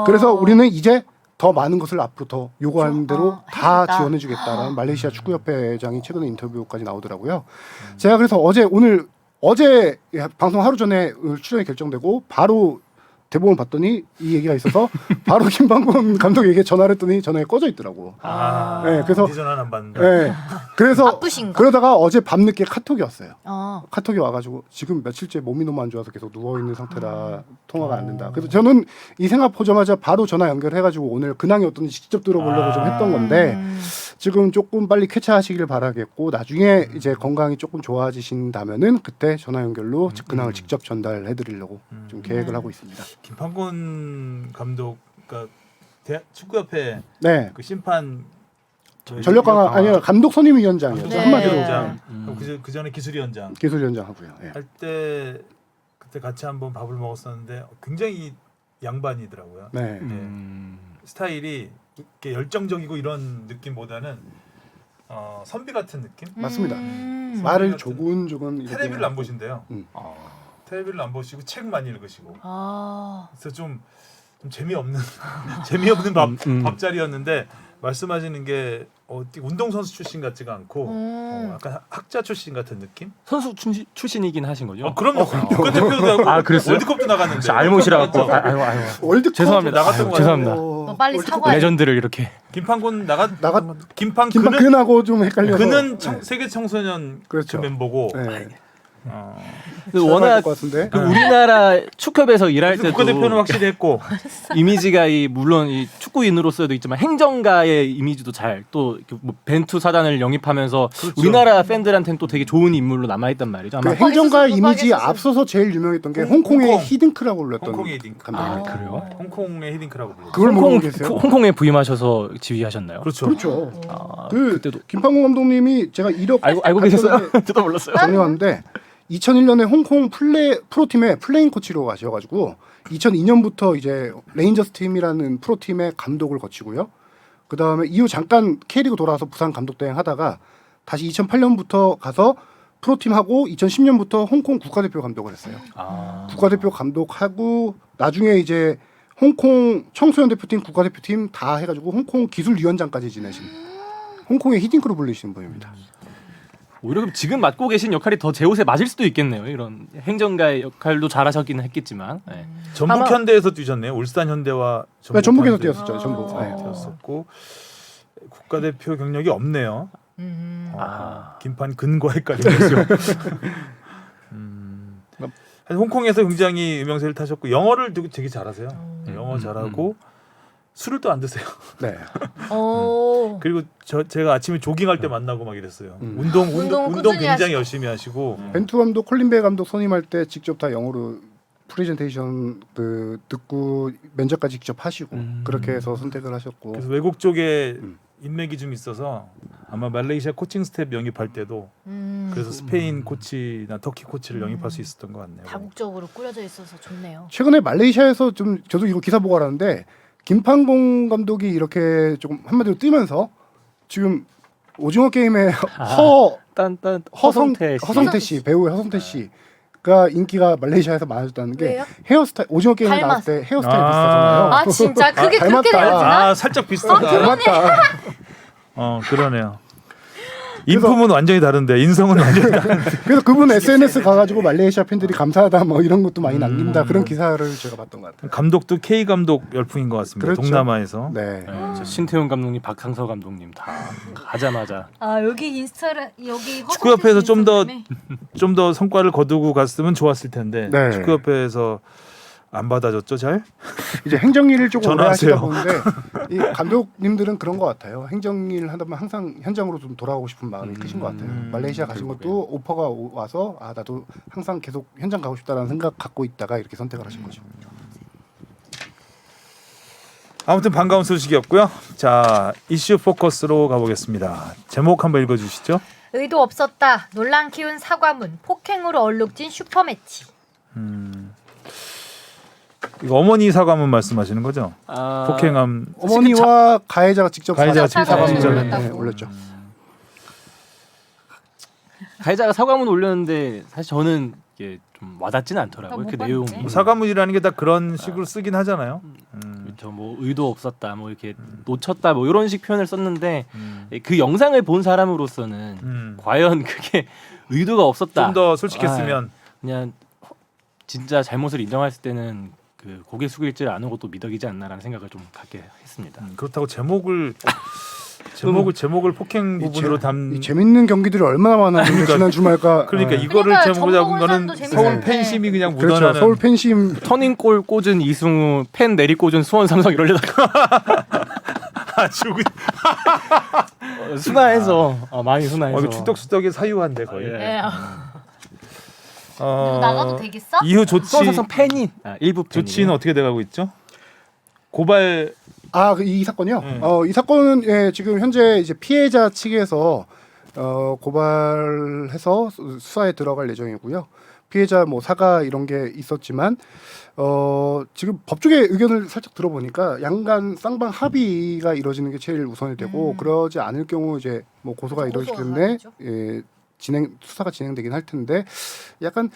그래서 우리는 이제 더 많은 것을 앞으로 더 요구하는 대로 다 해야겠다. 지원해주겠다라는 말레이시아 축구협회장이 최근에 인터뷰까지 나오더라고요. 제가 그래서 어제 방송 하루 전에 출연이 결정되고 바로 대본을 봤더니 이 얘기가 있어서 바로 김방곤 감독에게 전화를 했더니 전화가 꺼져 있더라고. 네, 그래서 전화 안 받는다. 네, 그래서 바쁘신가? 그러다가 어제 밤늦게 카톡이 왔어요. 어. 카톡이 와가지고 지금 며칠째 몸이 너무 안 좋아서 계속 누워 있는 상태라 통화가 안 된다. 그래서 저는 이 생각 보자마자 바로 전화 연결해가지고 오늘 근황이 어떤지 직접 들어보려고 좀 했던 건데 지금 조금 빨리 쾌차하시길 바라겠고 나중에 이제 건강이 조금 좋아지신다면은 그때 전화 연결로 근황을 직접 전달해드리려고 좀 계획을 하고 있습니다. 김판곤 감독, 그러니까 축구협회 네, 그 심판 전력 강화 아니라 감독 선임위원장이었죠. 네. 한마디로 위원장, 그 전에 기술위원장 기술위원장 하고요. 예. 할 때 그때 같이 한번 밥을 먹었었는데 굉장히 양반이더라고요. 네. 스타일이 이렇게 열정적이고 이런 느낌보다는 선비 같은 느낌? 맞습니다. 음. 말을 같은- 조근조근 이렇게 텔레비를 안 보신대요. 아. 텔레비를 안 보시고 책 많이 읽으시고. 아. 그래서 좀 재미없는 재미없는 밥자리였는데 말씀하시는 게 운동선수 출신 같지가 않고 약간 학자 출신 같은 느낌? 선수 출신이긴 하신 거죠? 그럼요. 국가대표도 하고 아, 그랬어요? 월드컵도 나갔는데. 진짜 알못이라 갖고 아유. 월드컵 죄송합니다. 나갔던 거 죄송합니다. 너 빨리 사과해. 레전드를 이렇게. 김판곤 나갔- 김판 김박근하고 좀 헷갈려서 그는 세계 청소년 그렇죠. 그 멤버고 네. 워낙 것 같은데. 그 우리나라 축협에서 일할 때도 국가대표는 확실히 했고 이미지가 물론 이 축구인으로서도 있지만 행정가의 이미지도 잘 또 뭐 벤투 사단을 영입하면서 우리나라 팬들한테는 또 되게 좋은 인물로 남아있단 말이죠. 그 아마 행정가 있었어, 이미지 있었어. 앞서서 제일 유명했던 게 홍콩. 홍콩의 히딩크라고 불렸던 홍콩의 히딩크. 감독입니다. 그래요? 홍콩의 히딩크라고 불러요. 그걸 모르고 계세요? 홍콩에 부임하셔서 지휘하셨나요? 그렇죠. 그렇죠. 아, 그 그때도 김판공 감독님이 제가 1억 알고 계셨어요? 저도 몰랐어요. 정리했는데 2001년에 홍콩 프로팀의 플레잉 코치로 가셔가지고 2002년부터 이제 레인저스 팀이라는 프로팀의 감독을 거치고요. 그 다음에 이후 잠깐 K리그 돌아와서 부산 감독 대행 하다가 다시 2008년부터 가서 프로팀하고 2010년부터 홍콩 국가대표 감독을 했어요. 아. 국가대표 감독하고 나중에 이제 홍콩 청소년 대표팀, 국가대표팀 다 해가지고 홍콩 기술위원장까지 지내신 홍콩의 히딩크로 불리시는 분입니다. 오히려 그럼 지금 맡고 계신 역할이 더 제 옷에 맞을 수도 있겠네요. 이런 행정가의 역할도 잘하셨기는 했겠지만. 네. 전북 현대에서 뛰셨네요. 울산 현대와 네, 전북에서 현대 뛰었었죠. 전북. 네. 뛰었었고 국가대표 경력이 없네요. 김판 근과 헷갈리죠. 홍콩에서 굉장히 유명세를 타셨고 영어를 되게 잘하세요. 영어 잘하고 술을 또 안 드세요. 네. 그리고 제가 아침에 조깅할 때 만나고 막 이랬어요. 운동 꾸준히 굉장히 열심히 하시고. 벤투 감독, 콜린베 감독 선임할 때 직접 다 영어로 프레젠테이션 듣고 면접까지 직접 하시고 그렇게 해서 선택을 하셨고. 그래서 외국 쪽에 인맥이 좀 있어서 아마 말레이시아 코칭 스텝 영입할 때도 그래서 스페인 코치나 터키 코치를 영입할 수 있었던 것 같네요. 다국적으로 꾸려져 있어서 좋네요. 최근에 말레이시아에서 좀 저도 이거 기사 보고 알았는데 김판공 감독이 이렇게 조금 한마디로 뜨면서 지금 오징어 게임의 허성태 씨, 배우 허성태 씨가 인기가 말레이시아에서 많아졌다는 게 왜요? 헤어스타일 오징어 게임에 나왔을 때 헤어스타일 비슷하잖아요. 아 진짜 그게 닮았다. 그렇게 되었나? 살짝 비슷하다. 닮았다. 그러네요. 인품은 완전히 다른데 인성은 완전히 다른데. 그래서 그분 SNS 가가지고 말레이시아 팬들이 감사하다 뭐 이런 것도 많이 남긴다 그런 기사를 제가 봤던 것 같아요. 감독도 K 감독 열풍인 것 같습니다. 그렇죠. 동남아에서. 네. 저 신태용 감독님, 박상서 감독님 다 가자마자 아 여기 인스타를 여기 축구협회에서 좀 더 인스타그램에 성과를 거두고 갔으면 좋았을 텐데 네. 축구협회에서 안 받아줬죠 잘? 이제 행정일을 조금 오래 전화하세요. 하시다 보는데 이 감독님들은 그런 것 같아요. 행정일 하다 보면 항상 현장으로 좀 돌아가고 싶은 마음이 크신 것 같아요. 말레이시아 가신 것도 오퍼가 와서 아 나도 항상 계속 현장 가고 싶다라는 생각 갖고 있다가 이렇게 선택을 하신 거죠. 아무튼 반가운 소식이었고요. 자 이슈 포커스로 가보겠습니다. 제목 한번 읽어주시죠. 의도 없었다. 논란 키운 사과문. 폭행으로 얼룩진 슈퍼매치. 이거 어머니 사과문 말씀하시는 거죠? 아, 폭행함. 어머니와 가해자가 직접 가해자가 사과문을 직접 올렸다고. 올렸죠. 가해자가 사과문 올렸는데 사실 저는 이게 좀 와닿지는 아, 않더라고요. 못 그 봤는데? 내용이. 뭐 사과문이라는 게 다 그런 식으로 쓰긴 하잖아요. 그렇죠. 뭐 의도 없었다, 뭐 이렇게 놓쳤다, 뭐 이런 식 표현을 썼는데 그 영상을 본 사람으로서는 과연 그게 의도가 없었다. 좀 더 솔직했으면. 아, 그냥 진짜 잘못을 인정했을 때는 그 고개 숙일 줄 아는 것도 미덕이지 않나라는 생각을 좀 갖게 했습니다. 그렇다고 제목을 폭행 부분으로 이 재밌는 경기들이 얼마나 많았는데 지난 주말까. 그러니까 네. 이거를 그러니까 제목으로 잡은 거는 전북 울산도 서울 재밌었는데. 팬심이 그냥 그렇죠. 묻어나는. 서울 팬심 터닝골 꽂은 이승우, 팬 내리 꽂은 수원 삼성 이러려다가 아주 순화해서 많이 순화해서. 이거 추덕추덕이 사유한데 거의. 예. 예. 어, 나가도 되겠어? 이후 조치 수원 삼성 팬이 일부 팬이. 조치는 어떻게 돼가고 있죠? 고발 이 사건이요? 네. 이 사건은 지금 현재 이제 피해자 측에서 고발해서 수사에 들어갈 예정이고요. 피해자 뭐 사과 이런 게 있었지만 지금 법조계 의견을 살짝 들어보니까 양간 쌍방 합의가 이루어지는 게 제일 우선이 되고 그러지 않을 경우 이제 뭐 고소가 이루어지기 고소가 때문에 가야죠. 수사가 진행되긴 할 텐데 약간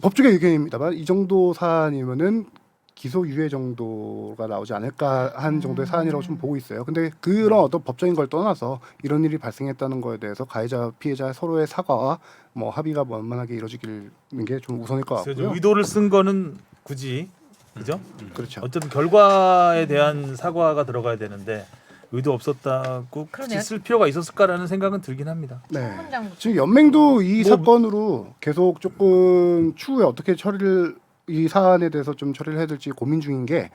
법조계 의견입니다만 이 정도 사안이면은 기소 유예 정도가 나오지 않을까 한 정도의 사안이라고 좀 보고 있어요. 근데 그런 어떤 법적인 걸 떠나서 이런 일이 발생했다는 거에 대해서 가해자 피해자 서로의 사과와 뭐 합의가 원만하게 이루어지는 게 좀 우선일 것 같고요. 의도를 쓴 거는 굳이 그죠? 그렇죠. 어쨌든 결과에 대한 사과가 들어가야 되는데 의도 없었다고 굳이 그러네요. 쓸 필요가 있었을까라는 생각은 들긴 합니다. 네. 문장부터. 지금 연맹도 이 뭐- 사건으로 계속 조금 추후에 어떻게 처리를 이 사안에 대해서 좀 처리를 해야 될지 고민 중인 게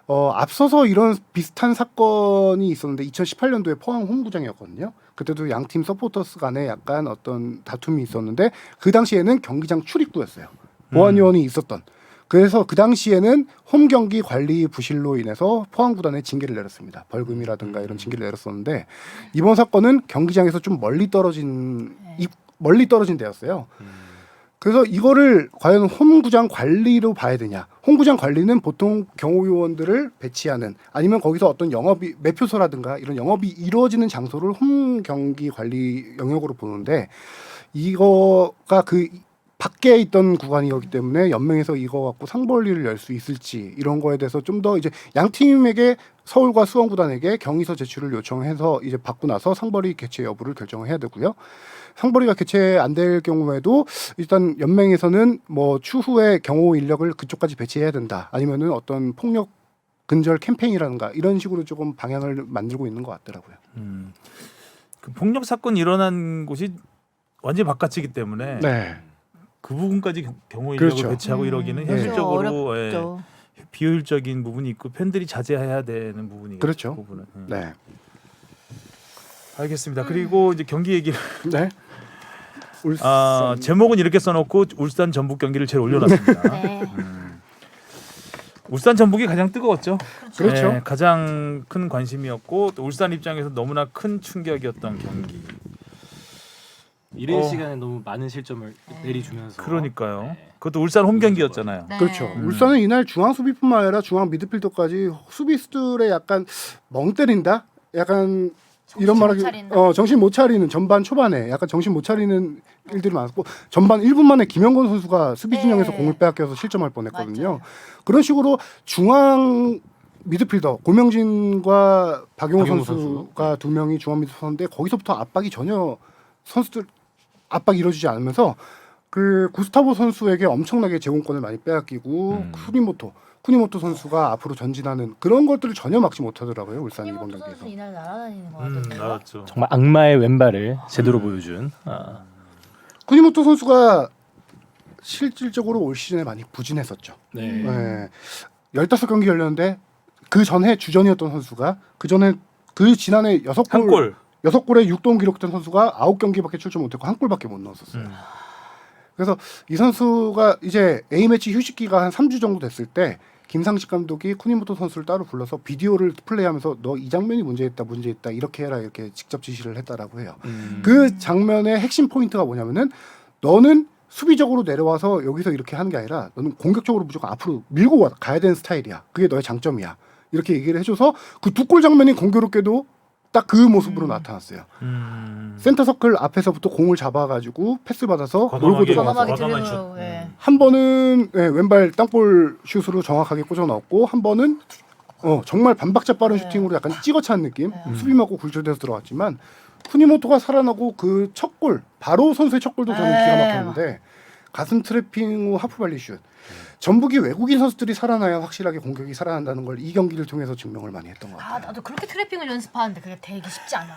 앞서서 이런 비슷한 사건이 있었는데 2018년도에 포항 홈구장이었거든요. 그때도 양팀 서포터스 간에 약간 어떤 다툼이 있었는데 그 당시에는 경기장 출입구였어요. 보안 요원이 있었던. 그래서 그 당시에는 홈 경기 관리 부실로 인해서 포항 구단에 징계를 내렸습니다. 벌금이라든가 이런 징계를 내렸었는데 이번 사건은 경기장에서 좀 멀리 떨어진 데였어요. 그래서 이거를 과연 홈구장 관리로 봐야 되냐? 홈구장 관리는 보통 경호요원들을 배치하는 아니면 거기서 어떤 영업이 매표소라든가 이런 영업이 이루어지는 장소를 홈 경기 관리 영역으로 보는데 이거가 그 밖에 있던 구간이었기 때문에 연맹에서 이거 갖고 상벌리를 열 수 있을지 이런 거에 대해서 좀 더 이제 양 팀에게 서울과 수원 구단에게 경위서 제출을 요청해서 이제 받고 나서 상벌리 개최 여부를 결정을 해야 되고요. 상벌리가 개최 안 될 경우에도 일단 연맹에서는 뭐 추후에 경호 인력을 그쪽까지 배치해야 된다. 아니면은 어떤 폭력 근절 캠페인이라든가 이런 식으로 조금 방향을 만들고 있는 것 같더라고요. 그 폭력 사건 일어난 곳이 완전히 바깥이기 때문에 네. 그 부분까지 경호 인력을 그렇죠. 배치하고 이러기는 네. 현실적으로 어렵죠. 비효율적인 부분이 있고 팬들이 자제해야 되는 부분이겠죠. 그렇죠. 그 부분은. 네. 알겠습니다. 그리고 이제 경기 얘기를 네. 울산. 제목은 이렇게 써놓고 울산 전북 경기를 제일 올려놨습니다. 네. 울산 전북이 가장 뜨거웠죠. 그렇죠. 네, 가장 큰 관심이었고 또 울산 입장에서 너무나 큰 충격이었던 경기. 이른 시간에 너무 많은 실점을 내리주면서 그러니까요. 네. 그것도 울산 홈 경기였잖아요. 네. 그렇죠. 울산은 이날 중앙 수비뿐만 아니라 중앙 미드필더까지 수비수들의 약간 멍 때린다. 약간 이런 말하기 정신 못 차리는 전반 초반에 약간 정신 못 차리는 일들이 많았고 전반 1분 만에 김영건 선수가 수비 진영에서 네. 음. 공을 빼앗겨서 실점할 뻔했거든요. 맞아요. 그런 식으로 중앙 미드필더 고명진과 박용호 박용호 선수가 두 명이 중앙 미드필더인데 거기서부터 압박이 전혀 선수들 압박 이루어지지 않으면서 그 구스타보 선수에게 엄청나게 제공권을 많이 빼앗기고 쿠니모토 선수가 앞으로 전진하는 그런 것들을 전혀 막지 못하더라고요. 울산 이번 쿠니모토 경기에서. 선수 이날 날아다니는 거 같던데. 나왔죠. 정말 악마의 왼발을 제대로 보여준. 쿠니모토 선수가 실질적으로 올 시즌에 많이 부진했었죠. 네. 네. 15경기 열렸는데 그 전에 주전이었던 선수가 그 전에 그 지난해 한 골. 6골에 6도움 기록된 선수가 9경기밖에 출전 못했고 한 골밖에 못 넣었었어요. 그래서 이 선수가 이제 A매치 휴식기가 한 3주 정도 됐을 때 김상식 감독이 쿠니모토 선수를 따로 불러서 비디오를 플레이하면서 너 이 장면이 문제있다 이렇게 해라 이렇게 직접 지시를 했다라고 해요. 그 장면의 핵심 포인트가 뭐냐면은 너는 수비적으로 내려와서 여기서 이렇게 하는 게 아니라 너는 공격적으로 무조건 앞으로 밀고 가야 되는 스타일이야. 그게 너의 장점이야. 이렇게 얘기를 해줘서 그 두 골 장면이 공교롭게도 딱 그 모습으로 나타났어요. 센터 서클 앞에서부터 공을 잡아가지고 패스 받아서 몰고 들어가서 과감하게 과감한 들으려고. 예. 한 번은 왼발 땅볼 슛으로 정확하게 꽂아 넣었고 한 번은 정말 반박자 빠른 슈팅으로 약간 찍어찬 느낌 수비 맞고 굴절돼서 들어갔지만 쿠니모토가 살아나고 그 첫 골 바로 선수의 첫 골도 저는 기가 막혔는데 가슴 트래핑 후 하프발리 슛 전북이 외국인 선수들이 살아나야 확실하게 공격이 살아난다는 걸 이 경기를 통해서 증명을 많이 했던 것 같아요. 나도 그렇게 트래핑을 연습하는데 그게 되게 쉽지 않아.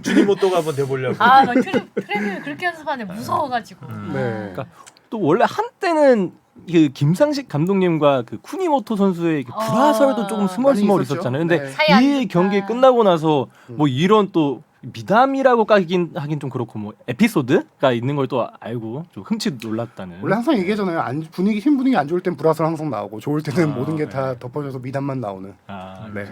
주니모토가 한번 돼보려고. 나 트래핑을 그렇게 연습하는데 무서워가지고. 네. 그러니까 또 원래 한때는 그 김상식 감독님과 그 쿠니모토 선수의 불화설도 조금 스멀스멀 많이 있었죠. 있었잖아요. 근데 네. 사이 안 이 좋다. 경기 끝나고 나서 뭐 이런 또 미담이라고 하긴 좀 그렇고 뭐 에피소드가 있는 걸 또 알고 좀 흠칫 놀랐다는. 원래 항상 얘기하잖아요. 팀 분위기 안 좋을 땐 불화설 항상 나오고 좋을 때는 모든 게 다 덮어져서 미담만 나오는. 네.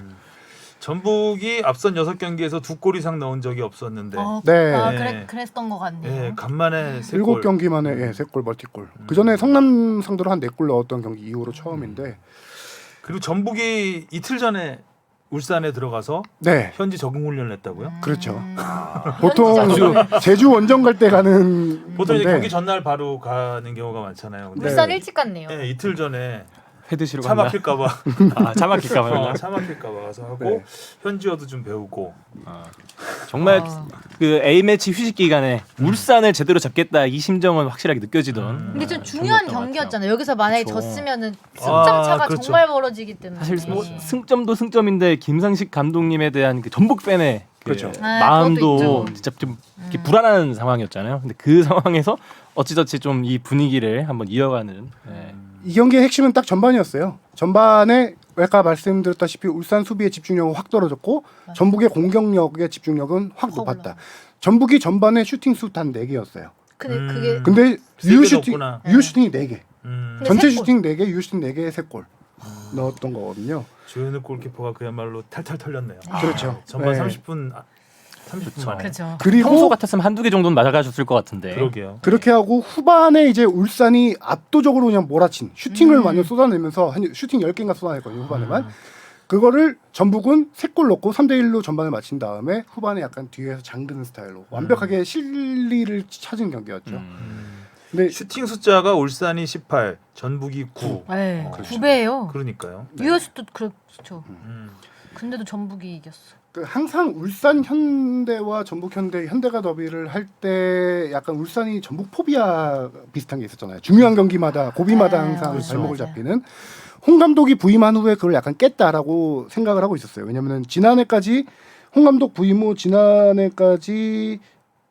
전북이 앞선 6경기에서 2골 이상 넣은 적이 없었는데 네. 그랬던 것 같네요. 간만에 3골. 7경기 만에 3골 멀티골. 그 전에 성남 상대로 한 4골 넣었던 경기 이후로 처음인데. 그리고 전북이 이틀 전에 울산에 들어가서 네. 현지 적응 훈련을 했다고요? 그렇죠. 보통 제주 원정 갈 때 가는 보통 이제 건데 경기 전날 바로 가는 경우가 많잖아요. 근데 울산 일찍 갔네요. 이틀 전에 회 드시러 차 갔나? 막힐까봐 차 막힐까봐. 차 막힐까봐 가서 하고 네. 현지어도 좀 배우고. 정말 그 A 매치 휴식 기간에 울산을 제대로 잡겠다 이 심정은 확실하게 느껴지던. 근데 좀 중요한 경기였던 것 경기였잖아요. 여기서 만약에 그쵸. 졌으면은 승점 차가 그렇죠. 정말 벌어지기 때문에. 사실 뭐 승점도 승점인데 김상식 감독님에 대한 그 전북 팬의 그 그렇죠. 그것도 마음도 있죠. 진짜 좀 이렇게 불안한 상황이었잖아요. 근데 그 상황에서 어찌저찌 좀 이 분위기를 한번 이어가는. 네. 이 경기의 핵심은 딱 전반이었어요. 전반에 아까 말씀드렸다시피 울산 수비의 집중력은 확 떨어졌고 전북의 공격력의 집중력은 확 높았다. 전북이 전반에 슈팅 수 단 4개였어요. 그게 근데 세 유효 개도 슈팅 없구나. 유효 슈팅이 4개. 근데 전체 세 골. 슈팅 4개, 유효 슈팅 4개에 3골 넣었던 거거든요. 조현우 골키퍼가 그야말로 탈탈 털렸네요. 그렇죠. 전반 네. 30분 만에. 그렇죠. 평소 그리고 같았으면 한두 개 정도는 맞아가셨을 것 같은데. 그러게요. 그렇게 하고 후반에 이제 울산이 압도적으로 그냥 몰아친 슈팅을 완전 쏟아내면서 한 슈팅 10개인가 쏟아냈거든요. 후반에만. 그거를 전북은 3골 넣고 3대1로 전반을 마친 다음에 후반에 약간 뒤에서 잠그는 스타일로 완벽하게 실리를 찾은 경기였죠. 근데 슈팅 숫자가 울산이 18, 전북이 9. 네, 그렇죠. 그러니까요. 그러니까요. 유효수도 그렇죠. 음. 근데도 전북이 이겼어. 그 항상 울산 현대와 전북 현대가 더비를 할 때 약간 울산이 전북 포비아 비슷한 게 있었잖아요. 중요한 경기마다 고비마다 항상 그렇죠. 발목을 맞아요. 잡히는 홍 감독이 부임한 후에 그걸 약간 깼다라고 생각을 하고 있었어요. 왜냐면은 지난해까지 홍 감독 부임 후 지난해 1승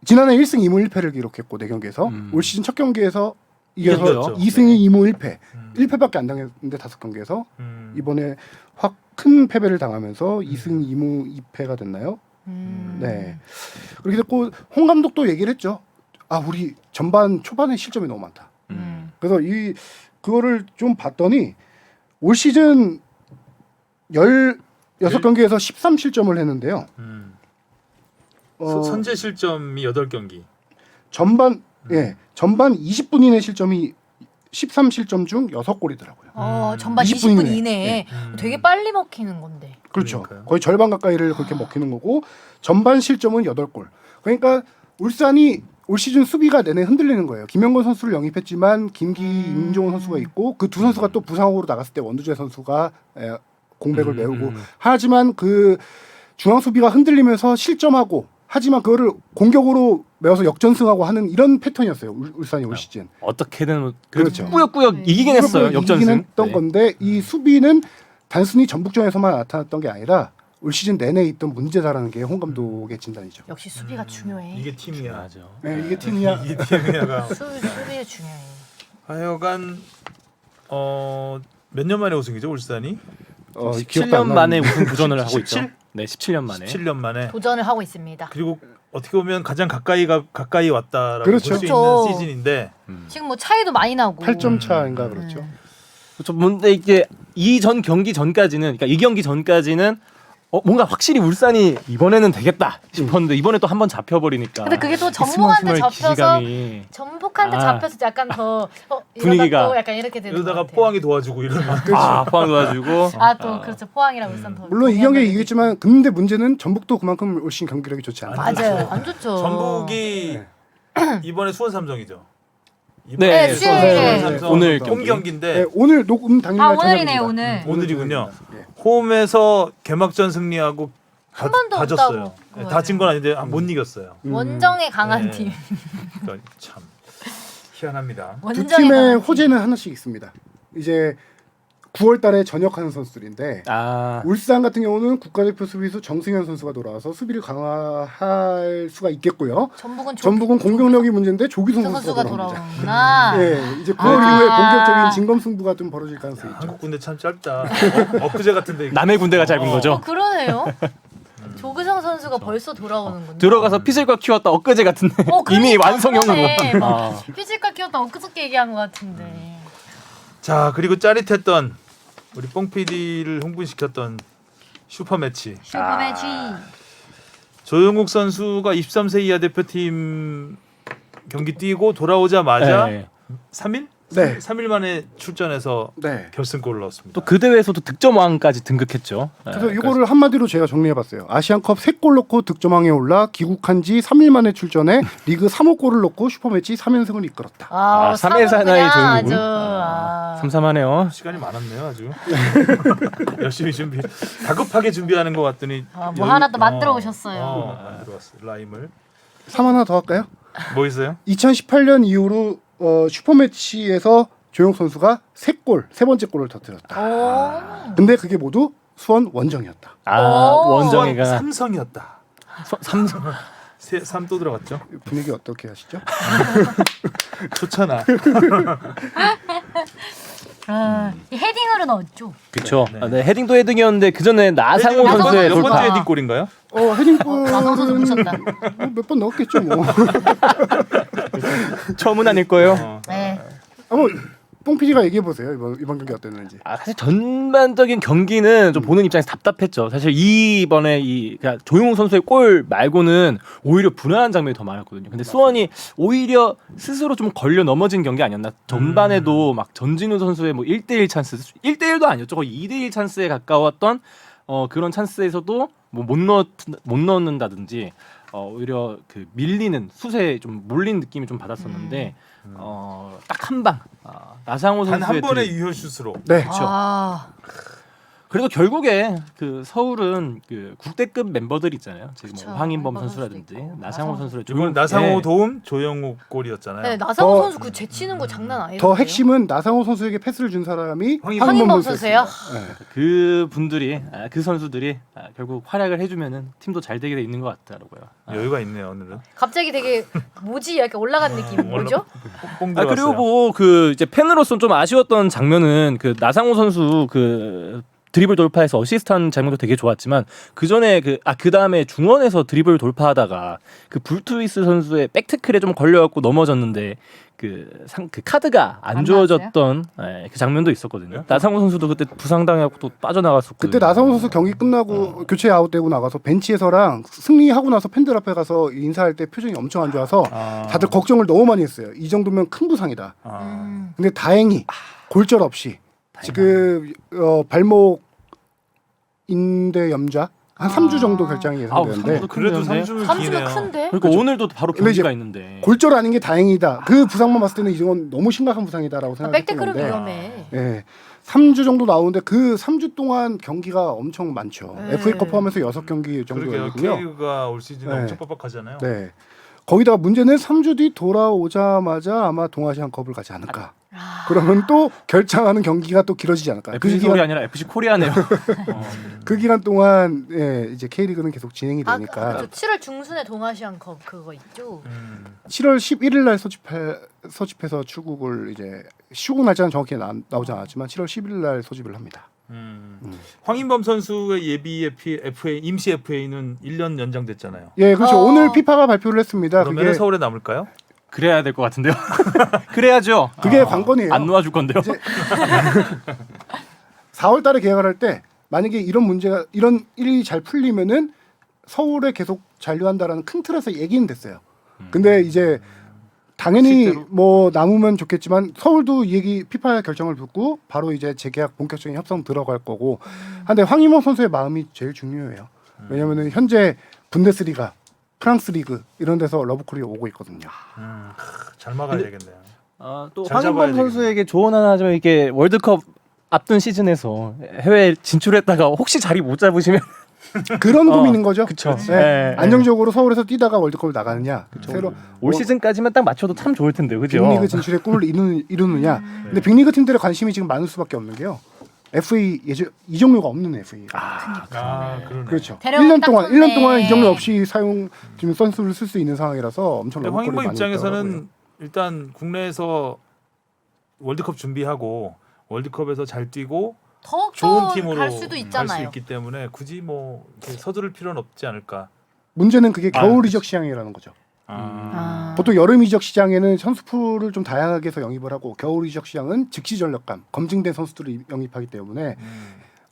2무 1패를 기록했고 4경기에서 올 시즌 첫 경기에서 이겨서 이겼죠. 2승 2무 1패 1패밖에 안 당했는데 5경기에서 이번에 확 큰 패배를 당하면서 2승 2무 2패가 됐나요? 네. 그렇게 됐고 홍 감독도 얘기를 했죠. 우리 전반 초반에 실점이 너무 많다. 그래서 그거를 좀 봤더니 올 시즌 16경기에서 13실점을 했는데요. 선제 실점이 8경기. 전반 20분 이내 실점이 13실점 중 6골이더라고요. 전반 20분 20분 이내. 이내에 되게 빨리 먹히는 건데. 그렇죠. 그러니까요. 거의 절반 가까이를 그렇게 먹히는 거고 전반 실점은 8골. 그러니까 울산이 올 시즌 수비가 내내 흔들리는 거예요. 김영건 선수를 영입했지만 임종원 선수가 있고 그 두 선수가 또 부상으로 나갔을 때 원두재 선수가 공백을 메우고 하지만 그 중앙 수비가 흔들리면서 실점하고 하지만 그거를 공격으로 메워서 역전승하고 하는 이런 패턴이었어요. 울산이 올 시즌. 어떻게든 그렇죠. 꾸역꾸역 이기긴 했어요. 이기긴 역전승. 했던 네. 건데 이 수비는 단순히 전북전에서만 나타났던 게 아니라 올 시즌 내내 있던 문제다라는 게 홍 감독의 진단이죠. 역시 수비가 중요해. 이게 팀이야. 맞아. 네, 이게 팀이야. 이게 팀이야가. 수비 중요해. 하여간 몇 년 만에 우승이죠 울산이? 기억도 안 17년 만에 나는데. 우승 도전을 하고 17? 있죠. 네, 17년 만에. 17년 만에. 도전을 하고 있습니다. 그리고 어떻게 보면 가장 가까이 왔다라고 그렇죠. 볼 수 그렇죠. 있는 시즌인데 지금 뭐 차이도 많이 나고. 8점 차인가 그렇죠. 그렇죠. 근데 이게 이전 경기 전까지는, 그러니까 이 경기 전까지는 뭔가 확실히 울산이 이번에는 되겠다 싶었는데 이번에 또 한 번 잡혀버리니까. 근데 그게 또 이 전북한테 스멀스멀 잡혀서 기시감이. 전북한테 아. 잡혀서 약간 더 분위기가. 이러다 또 약간 이렇게 되는 이러다가 것 같아요. 포항이 도와주고 이러면 포항 도와주고. 아 또 그렇죠. 포항이랑 울산 더. 물론 이 경기에 이기겠지만 근데 문제는 전북도 그만큼 올 시즌 경기력이 좋지 않아요. 맞아요. 안 좋죠. 전북이 이번에 수원 삼성이죠. 네, 수요일에. 수원 삼성 오늘 홈 경기. 경기인데 네, 오늘 녹음 당일날 오늘이네요. 저녁입니다. 오늘. 오늘이군요. 예. 홈에서 개막전 승리하고 한 번도 다 없다고 졌어요. 그거예요. 다 진 건 아닌데 못 이겼어요. 원정에 강한 네. 팀. 그러니까 참 희한합니다. 두 원정에 팀의 강한 팀. 호재는 하나씩 있습니다. 이제 9월달에 전역하는 선수들인데 울산 같은 경우는 국가대표 수비수 정승현 선수가 돌아와서 수비를 강화할 수가 있겠고요. 전북은 공격력이 문제인데 조기성 선수가 선수가 돌아옵니다. 돌아오는구나. 예, 이제 9월 이후에 본격적인 진검승부가 좀 벌어질 가능성이 있죠. 한국 군대 참 짧다. 엊그제 같은데 남의 군대가 짧은 거죠. 그러네요. 조규성 선수가 벌써 돌아오는군요. 들어가서 피질과 키웠다 엊그제 같은데 이미 그러니까 완성형으로. 그러네. 피지컬 키웠다 엊그저께 얘기한 것 같은데. 자 그리고 짜릿했던 우리 뽕 PD를 흥분시켰던 슈퍼매치. 슈퍼매치. 조용욱 선수가 23세 이하 대표팀 경기 뛰고 돌아오자마자 네. 3일? 네. 3일 만에 출전해서 네. 결승골을 넣었습니다. 또 그 대회에서도 득점왕까지 등극했죠. 그래서 이거를 한마디로 제가 정리해봤어요. 아시안컵 3골 넣고 득점왕에 올라 귀국한 지 3일 만에 출전해 리그 3호 골을 넣고 슈퍼매치 3연승을 이끌었다. 아, 3회 사나이 조용욱은? 아주. 삼삼하네요. 시간이 많았네요, 아주. 열심히 다급하게 준비하는 것 같더니 뭐 하나 또 만들어 오셨어요. 만들어 왔어요. 라임을. 3 하나 더 할까요? 뭐 있어요? 2018년 이후로 슈퍼매치에서 조용 선수가 3골, 세 번째 골을 터뜨렸다. 오. 근데 그게 모두 수원 원정이었다. 오. 원정이가 삼성이었다. 삼성. 3 또 들어갔죠? 분위기 어떻게 하시죠? 좋잖아. 이 헤딩으로 넣었죠. 그렇죠. 네. 네, 헤딩도 헤딩이었는데 그 전에 나상호 나상호 선수의 몇 선수. 번째 돌파. 헤딩골인가요? 헤딩골 나성호 선수 미쳤다. 몇 번 넣었겠죠 뭐. 처음은 아닐 거예요. 네. 한번 뽕 PD가 얘기해 보세요. 이번 경기 어땠는지. 사실 전반적인 경기는 좀 보는 입장에서 답답했죠. 사실 이번에 그러니까 조용욱 선수의 골 말고는 오히려 불안한 장면이 더 많았거든요. 근데 수원이 오히려 스스로 좀 걸려 넘어진 경기 아니었나? 전반에도 막 전진우 선수의 뭐 1대1 찬스, 1대1도 아니었죠. 거의 2대1 찬스에 가까웠던 그런 찬스에서도 뭐 못 넣는다든지 오히려 그 밀리는 슛에 좀 몰린 느낌이 좀 받았었는데 딱 한 방. 나상호 단 선수의 한 번의 드립. 유효슛으로. 네. 그렇죠. 아. 그래도 결국에 그 서울은 그 국대급 멤버들 있잖아요. 지금 그쵸. 뭐 황인범 황인범 선수라든지 선수도 있고, 나상호 선수를 이건 나상호 네. 도움, 조영욱 골이었잖아요. 네, 나상호 더- 선수 그 제치는 거 장난 아니에요. 더 핵심은 나상호 선수에게 패스를 준 사람이 황인범 선수예요. 네. 그 분들이 그 선수들이 결국 활약을 해주면은 팀도 잘 되게 돼 있는 것 같더라고요. 여유가 있네요 오늘은. 갑자기 되게 뭐지 이렇게 올라간 느낌 뭐죠? 뽕 그리고 들어갔어요. 뭐 그 이제 팬으로서는 좀 아쉬웠던 장면은 그 나상호 선수 그 드리블 돌파해서 어시스트한 장면도 되게 좋았지만 그 전에 그 다음에 중원에서 드리블 돌파하다가 그 불투이스 선수의 백태클에 좀 걸려갖고 넘어졌는데 그 카드가 안 안 주어졌던 그 장면도 있었거든요. 나상호 선수도 그때 부상당해갖고 또 빠져나갔었고. 그때 나상호 선수 경기 끝나고 교체 아웃되고 나가서 벤치에서랑 승리하고 나서 팬들 앞에 가서 인사할 때 표정이 엄청 안 좋아서 다들 걱정을 너무 많이 했어요. 이 정도면 큰 부상이다. 근데 다행히 골절 없이 지금 발목 인대 염좌 한 3주 정도 결장이 예상되는데 그래도 큰데요? 3주면 3주면 기네요. 큰데? 그러니까 오늘도 바로 근데 이제 경기가 있는데. 골절 아닌 게 다행이다. 그 부상만 봤을 때는 이건 너무 심각한 부상이다라고 백태클은 생각했는데 위험해. 예. 3주 정도 나오는데 그 3주 동안 경기가 엄청 많죠. 네. FA컵 포함해서 6경기 정도 그러게요. 열리고요. K리그가 올 시즌에 네. 엄청 빡빡하잖아요. 네. 거기다가 문제는 3주 뒤 돌아오자마자 아마 동아시안컵을 가지 않을까. 그러면 또 결장하는 경기가 또 길어지지 않을까. 그 FC 서울이 기간, 아니라 FC 코리아네요. 그 기간 동안 이제 K리그는 계속 진행이 아, 되니까 그렇죠. 7월 중순에 동아시안컵 그거 있죠. 7월 11일 날 소집해서 출국을 이제 출국 날짜는 정확히 나오지 않았지만 7월 11일 날 소집을 합니다. 황인범 선수의 예비 FA 임시 FA는 1년 연장됐잖아요. 예, 그렇죠. 어. 오늘 피파가 발표를 했습니다. 그러면 그게 서울에 남을까요? 그래야 될 것 같은데요. 그래야죠. 그게 관건이에요. 안 놓아줄 건데요. 이제 4월 달에 계약을 할 때 만약에 이런 일이 잘 풀리면은 서울에 계속 잔류한다라는 큰 틀에서 얘기는 됐어요. 근데 이제 당연히 실제로? 뭐 남으면 좋겠지만 서울도 이 얘기 피파 결정을 듣고 바로 이제 재계약 본격적인 협상 들어갈 거고. 한데 황희모 선수의 마음이 제일 중요해요. 왜냐면은 현재 분데스리가 프랑스 리그 이런 데서 러브콜이 오고 있거든요. 잘 막아야 되겠네요. 또 잘 잡아야 황인범 선수에게 조언 하나 하자면 이게 월드컵 앞둔 시즌에서 해외 진출했다가 혹시 자리 못 잡으시면 그런 고민인 거죠. 그쵸. 네. 네. 안정적으로 서울에서 뛰다가 월드컵을 나가느냐, 새로 올 시즌까지만 딱 맞춰도 참 좋을 텐데요, 그죠? 빅리그 진출의 꿈을 이루느냐. 근데 빅리그 팀들의 관심이 지금 많을 수밖에 없는 게요. FA 이적료가 없는 FA. 그러네. 그렇죠. 데려가기 1년 딱 동안 좋네. 1년 동안 이적료 없이 지금 선수를 쓸 수 있는 상황이라서 엄청 근데 러브콜이 황인범 많이 입장에서는 있더라고요. 일단 국내에서 월드컵 준비하고 월드컵에서 잘 뛰고 더 좋은 팀으로 갈 수도 갈 수 있잖아요. 있기 때문에 굳이 뭐 이렇게 서두를 필요는 없지 않을까. 문제는 그게 겨울 그치. 이적 시장이라는 거죠. 아. 보통 여름 이적 시장에는 선수풀을 좀 다양하게 해서 영입을 하고 겨울 이적 시장은 즉시 전력감, 검증된 선수들을 영입하기 때문에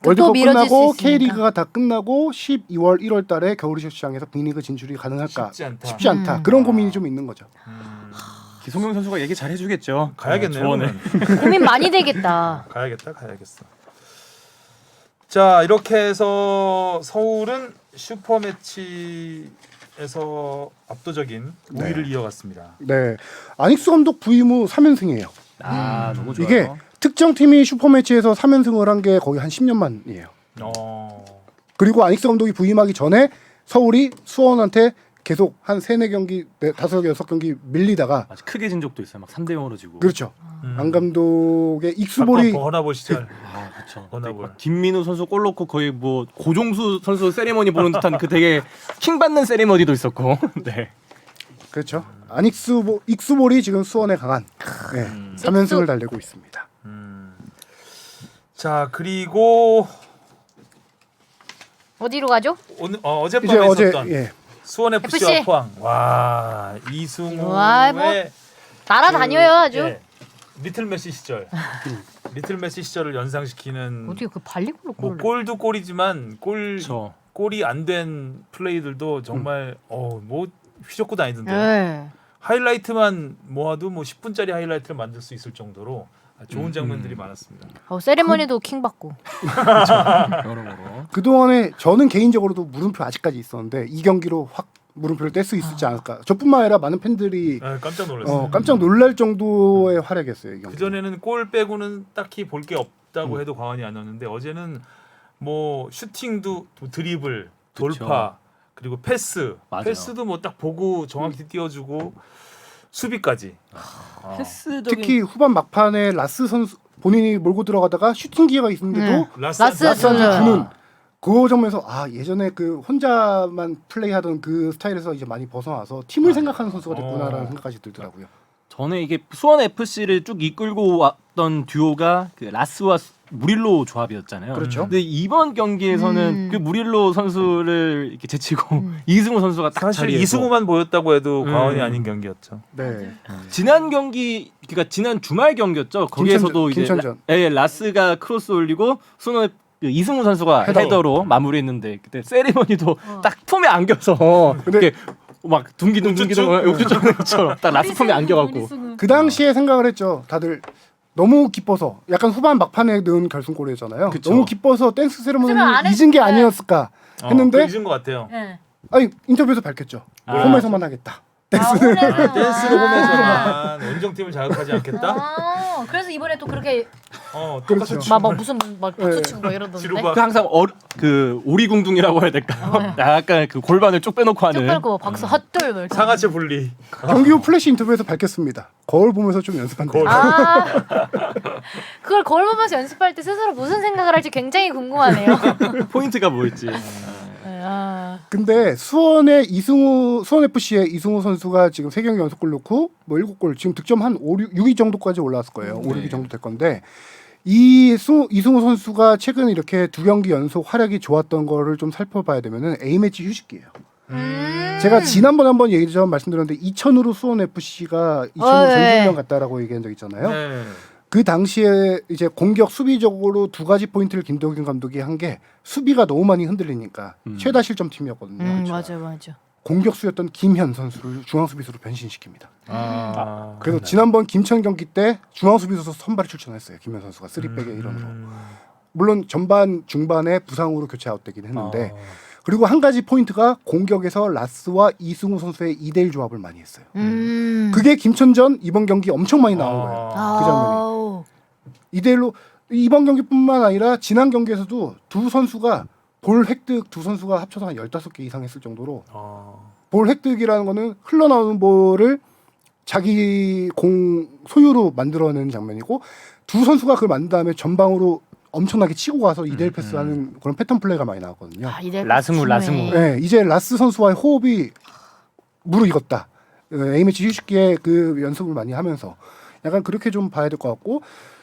월드컵 미뤄질 수 끝나고 있으니까. K리그가 다 끝나고 12월 1월 달에 겨울 이적 시장에서 빅리그 진출이 가능할까? 쉽지 않다. 그런 고민이 좀 있는 거죠. 기성용 선수가 얘기 잘 해주겠죠. 가야겠네요. 조언을. 그러면. 고민 많이 되겠다. 가야겠어. 자, 이렇게 해서 서울은 슈퍼매치에서 압도적인 우위를 이어갔습니다. 네, 아닉스 감독 부임 후 3연승이에요. 너무 좋아요. 이게 특정 팀이 슈퍼매치에서 3연승을 한 게 거의 한 10년 만이에요. 그리고 아닉스 감독이 부임하기 전에 서울이 수원한테 계속 한 3-4경기, 5-6경기 밀리다가 아주 크게 진 적도 있어요. 막 3대0으로 지고. 그렇죠. 안 감독의 익수볼이 버나볼 시절. 그렇죠. 버나볼. 김민우 선수 골 넣고 거의 뭐 고종수 선수 세리머니 보는 듯한 그 되게 킹 받는 세리머니도 있었고. 네. 그렇죠. 익수볼이 지금 수원에 강한 3연승을 달리고 있습니다. 자, 그리고 어디로 가죠? 오늘 이제 어젯밤에 어제 있었던 수원 FC와 FC. 포항. 와, 와, 뭐 이승우의 날아다녀요 아주. 예, 리틀 메시 시절. 리틀 메시 시절을 연상시키는 어떻게 그 발리골로 뭐 골을? 골도 골이지만 그렇죠. 골이 안 된 플레이들도 정말 뭐 휘젓고 다니던데. 네. 하이라이트만 모아도 뭐 10분짜리 하이라이트를 만들 수 있을 정도로 좋은 장면들이 많았습니다. 세리머니도 킹 받고. 여러모로. 그동안에 저는 개인적으로도 물음표 아직까지 있었는데 이 경기로 확 물음표를 뗄 수 있을지 않을까. 저뿐만 아니라 많은 팬들이 깜짝 놀랐어요. 깜짝 놀랄 정도의 활약이었어요. 이 경기. 그 전에는 골 빼고는 딱히 볼 게 없다고 해도 과언이 아니었는데 어제는 뭐 슈팅도 드리블, 그쵸. 돌파 그리고 패스, 맞아요. 패스도 뭐 딱 보고 정확히 띄워주고 수비까지. 패스적인 특히 후반 막판에 라스 선수 본인이 몰고 들어가다가 슈팅 기회가 있는데도 라스 라스한테 선수. 주는 그 장면에서 예전에 그 혼자만 플레이하던 그 스타일에서 이제 많이 벗어나서 팀을 생각하는 선수가 됐구나라는 생각까지 들더라고요. 저는 이게 수원 FC를 쭉 이끌고 왔던 듀오가 그 라스와 무릴로 조합이었잖아요. 그렇죠. 근데 이번 경기에서는 그 무릴로 선수를 이렇게 제치고 이승우 선수가 딱 사실 자리에서 이승우만 보였다고 해도 과언이 아닌 경기였죠. 네. 지난 경기 그러니까 지난 주말 경기였죠. 거기에서도 이제 김천전. 라스가 크로스 올리고 수원 이승우 선수가 헤더로 마무리했는데 그때 세리머니도 딱 품에 안겨서 이렇게 막 둥기둥 욕주처럼 딱 라스 품에 안겨갖고 그 당시에 생각을 했죠. 다들 너무 기뻐서 약간 후반 막판에 넣은 결승골이었잖아요. 그쵸. 너무 기뻐서 댄스 세레머니를 안 잊은 게 했으면- 아니었을까 했는데 잊은 것 같아요. 네. 인터뷰에서 밝혔죠. 아. 홈에서만 하겠다. 올해는 댄스로 홈에서만 원정팀을 자극하지 않겠다. 그래서 이번에 또 그렇게 똑같이 그렇죠. 막 무슨 막 박수 치고 막 이러던데. 지루박. 그 항상 그 오리궁둥이라고 해야 될까요? 약간 그 골반을 쭉 빼놓고 하는. 쭉 빼고 박수 헛돌 뭐 이렇게. 상하체 분리. 경기 후 플래시 인터뷰에서 밝혔습니다. 거울 보면서 좀 연습한다. 거울. 그걸 거울 보면서 연습할 때 스스로 무슨 생각을 할지 굉장히 궁금하네요. 포인트가 뭐였지? 근데 수원 FC의 이승우 선수가 지금 3경기 연속골 넣고 뭐 7골 지금 득점 한 6위 정도까지 올라왔을 거예요. 5, 6위 정도 될 건데 이승우 선수가 최근 이렇게 2경기 연속 활약이 좋았던 거를 좀 살펴봐야 되면은 A매치 휴식기예요. 제가 지난번에 한번 얘기 좀 말씀드렸는데 2000으로 수원 FC가 2000으로 전주훈련 갔다라고 얘기한 적 있잖아요. 네. 그 당시에 이제 공격 수비적으로 2가지 포인트를 김도균 감독이 한 게 수비가 너무 많이 흔들리니까 최다 실점 팀이었거든요. 맞아. 공격수였던 김현 선수를 중앙 수비수로 변신시킵니다. 그래서 그렇네. 지난번 김천 경기 때 중앙 수비수 선발에 출전했어요. 김현 선수가 3백의 일원으로. 물론 전반 중반에 부상으로 교체 아웃되긴 했는데 그리고 한 가지 포인트가 공격에서 라스와 이승우 선수의 2대1 조합을 많이 했어요. 그게 김천전 이번 경기 엄청 많이 나온 거예요. 그 장면이. 2대1로 이번 경기뿐만 아니라 지난 경기에서도 두 선수가 볼 획득 두 선수가 합쳐서 한 15개 이상 했을 정도로 볼 획득이라는 거는 흘러나오는 볼을 자기 공 소유로 만들어내는 장면이고 두 선수가 그걸 만든 다음에 전방으로 엄청나게 치고 가서 2대1 패스하는 그런 패턴 플레이가 많이 나왔거든요. 라스무. 네, 이제 라스 선수와의 호흡이 무르익었다. A매치 휴식기에 그 연습을 많이 하면서 약간 그렇게 좀 봐야 될 것 같고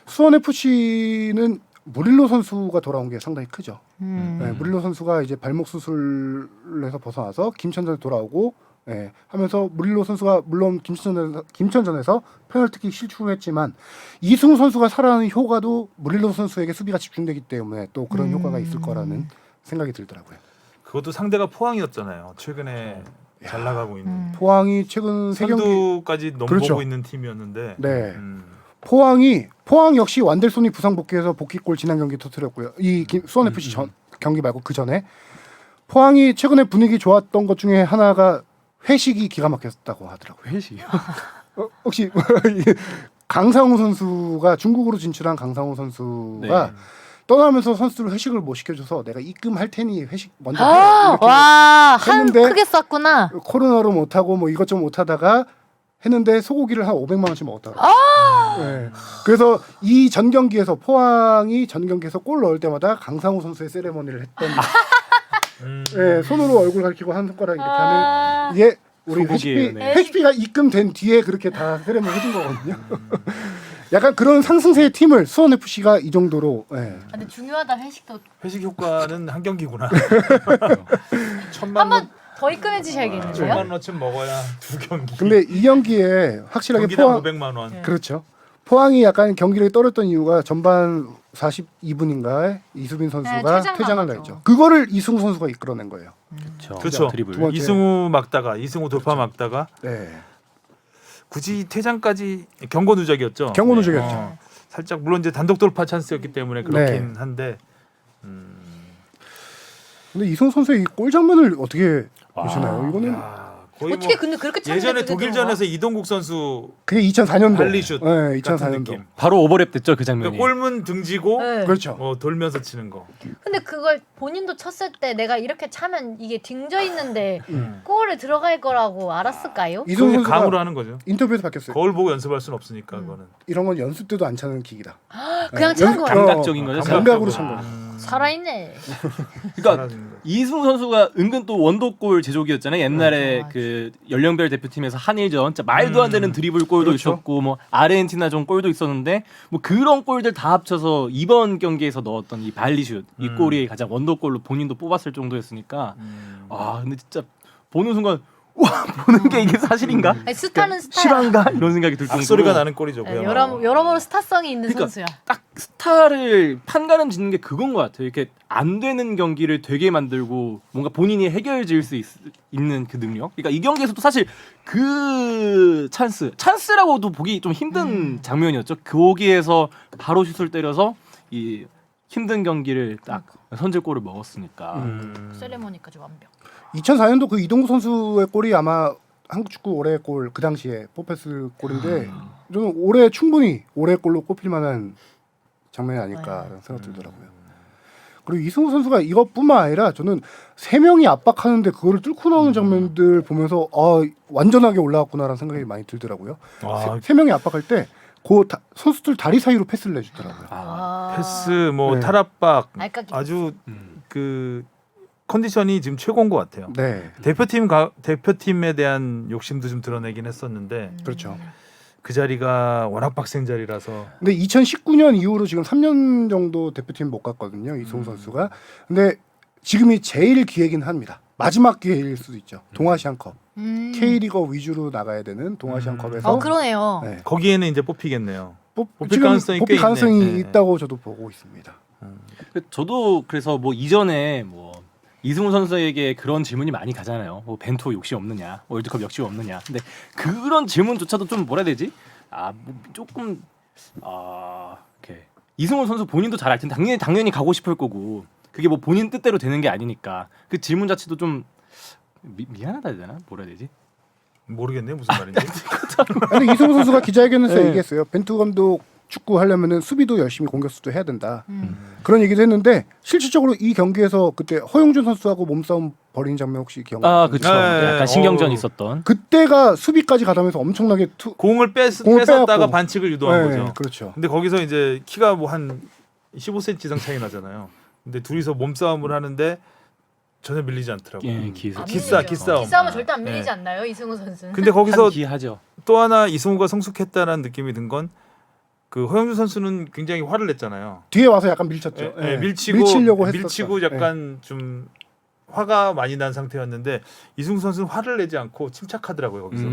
수원 FC는 무릴로 선수가 돌아온 게 상당히 크죠. 네, 무릴로 선수가 이제 발목 수술에서 벗어나서 김천전에 돌아오고 하면서 무릴로 선수가 물론 김천전에서 페널티킥 실축했지만 이승우 선수가 살아나는 효과도 무릴로 선수에게 수비가 집중되기 때문에 또 그런 효과가 있을 거라는 생각이 들더라고요. 그것도 상대가 포항이었잖아요. 최근에 잘 나가고 있는. 포항이 최근 3경기 선두까지 넘보고 그렇죠. 있는 팀이었는데. 네. 포항 역시 완델손이 부상 복귀해서 복귀골 지난 경기 터뜨렸고요. 수원 FC 전 경기 말고 그 전에 포항이 최근에 분위기 좋았던 것 중에 하나가 회식이 기가 막혔다고 하더라고요. 회식. 혹시 강상우 선수가 중국으로 진출한 강상우 선수가 떠나면서 선수들 회식을 못 시켜줘서 내가 입금할 테니 회식 먼저 해. 이렇게 한 했는데 크게 쐈구나. 코로나로 못하고 뭐 이것저것 못하다가 했는데 소고기를 한 500만 원씩 먹었다고. 네. 그래서 이 전 경기에서 포항이 전 경기에서 골 넣을 때마다 강상우 선수의 세레머니를 했던. 네, 손으로 얼굴 가리키고 한 손가락 이렇게 하는 이게 우리 소고기예요, 회식비가 입금된 뒤에 그렇게 다 세레머니 해준 거거든요. 약간 그런 상승세의 팀을 수원 FC가 이 정도로. 근데 중요하다 회식도. 회식 효과는 한 경기구나. 한번 더 입금해 주셔야겠는데요. 1,000만 원어치 먹어야 2경기. 근데 이 경기에 확실하게 경기당 500만 원. 그렇죠. 포항이 약간 경기를 떨었던 이유가 전반 42분인가에 이수빈 선수가 퇴장을 했죠. 그거를 이승우 선수가 이끌어낸 거예요. 그렇죠. 드리블. 이승우 막다가 이승우 돌파 막다가 네. 굳이 퇴장까지 경고 누적이었죠. 경고 누적이었죠. 살짝 물론 이제 단독 돌파 찬스였기 때문에 그렇긴 한데. 근데 이승우 선수의 이 골 장면을 어떻게 보시나요? 이거는 거의 어떻게 뭐 근데 그렇게 찬스를 예전에 그게 독일전에서 이동국 선수 그게 2004년도. 발리슛 네, 같은 2004년도. 느낌. 바로 오버랩 됐죠 그 장면이. 그러니까 골문 등지고 그렇죠. 돌면서 치는 거. 근데 그걸 본인도 쳤을 때 내가 이렇게 차면 이게 등져 있는데 골에 들어갈 거라고 알았을까요? 이승우 그게 감으로 선수가 하는 거죠. 인터뷰에서 밝혔어요. 거울 보고 연습할 수는 없으니까 그거는. 이런 건 연습 때도 안 차는 킥이다. 그냥 찬 거야. 감각적인 거죠. 감각으로 찬 거. 살아있네. 그러니까 이승우 선수가 은근 또 원더골 제조기였잖아요. 옛날에 맞아. 그 연령별 대표팀에서 한일전 진짜 말도 안 되는 드리블 골도 그렇죠. 있었고 뭐 아르헨티나전 골도 있었는데 뭐 그런 골들 다 합쳐서 이번 경기에서 넣었던 이 발리슛 이 골이 가장 원더골로 본인도 뽑았을 정도였으니까 아 근데 진짜 보는 순간 와 보는 게 이게 사실인가? 아니, 스타는 스타야. 실화인가? 이런 생각이 들 정도로 악소리가 나는 골이죠. 네, 그야말로. 여러모로 스타성이 있는 그러니까 선수야. 딱 스타를 판가름 짓는 게 그건 것 같아요. 이렇게 안 되는 경기를 되게 만들고 뭔가 본인이 해결 지을 수 있는 그 능력. 그러니까 이 경기에서도 사실 그 찬스라고도 보기 좀 힘든 장면이었죠. 거기에서 바로 슛을 때려서 이 힘든 경기를 딱 선제골을 먹었으니까. 세레모니까지 완벽. 2004년도 그 이동국 선수의 골이 아마 한국 축구 올해의 골 그 당시에 뽑혔을 골인데 저는 올해 충분히 올해의 골로 꼽힐 만한 장면이 아닐까라는 생각이 들더라고요. 그리고 이승우 선수가 이것뿐만 아니라 저는 3명이 압박하는데 그거를 뚫고 나오는 장면들 보면서 완전하게 올라왔구나라는 생각이 많이 들더라고요. 아, 3명이 압박할 때 선수들 다리 사이로 패스를 내주더라고요. 패스 뭐 네. 탈압박 알까기. 아주 그 컨디션이 지금 최고인 것 같아요. 네, 대표팀에 대한 욕심도 좀 드러내긴 했었는데 그렇죠. 그 자리가 워낙 빡센 자리라서 근데 2019년 이후로 지금 3년 정도 대표팀 못 갔거든요. 이승우 선수가. 근데 지금이 제일 기회긴 합니다. 마지막 기회일 수도 있죠. 동아시안컵. K리거 위주로 나가야 되는 동아시안컵에서 그러네요. 네. 거기에는 이제 뽑히겠네요. 뽑힐 지금 가능성이 뽑힐 꽤 가능성이 있네. 네. 있다고 저도 보고 있습니다. 저도 그래서 뭐 이전에 뭐 이승우 선수에게 그런 질문이 많이 가잖아요. 뭐 벤투 욕심 없느냐, 월드컵 욕심 없느냐. 근데 그런 질문조차도 좀 뭐라 해야 되지? 뭐 조금 이렇게 이승우 선수 본인도 잘 알 텐데 당연히 가고 싶을 거고 그게 뭐 본인 뜻대로 되는 게 아니니까 그 질문 자체도 좀 미안하다 해야 되나? 뭐라 해야 되지? 모르겠네 무슨 말인지. 근데 이승우 선수가 기자회견에서 네. 얘기했어요. 벤투 감독 축구 하려면은 수비도 열심히 공격수도 해야 된다. 그런 얘기도 했는데 실질적으로 이 경기에서 그때 허용준 선수하고 몸싸움 벌인 장면 혹시 기억나요? 그렇죠. 네. 약간 신경전 있었던. 그때가 수비까지 가다면서 엄청나게 공을 공을 뺏었다가 빼앗고. 반칙을 유도한 네, 거죠. 그렇죠. 근데 거기서 이제 키가 뭐 한 15cm 이상 차이 나잖아요. 근데 둘이서 몸싸움을 하는데 전혀 밀리지 않더라고요. 예, 기술. 기싸움. 기싸움은 절대 안 네. 밀리지 않나요, 이승우 선수는? 근데 거기서 기하죠. 또 하나 이승우가 성숙했다라는 느낌이 든 건 그 허영준 선수는 굉장히 화를 냈잖아요. 뒤에 와서 약간 밀쳤죠. 예, 예. 밀치려고 했었죠. 밀치고 약간 좀 화가 많이 난 상태였는데 이승우 선수는 화를 내지 않고 침착하더라고요. 거기서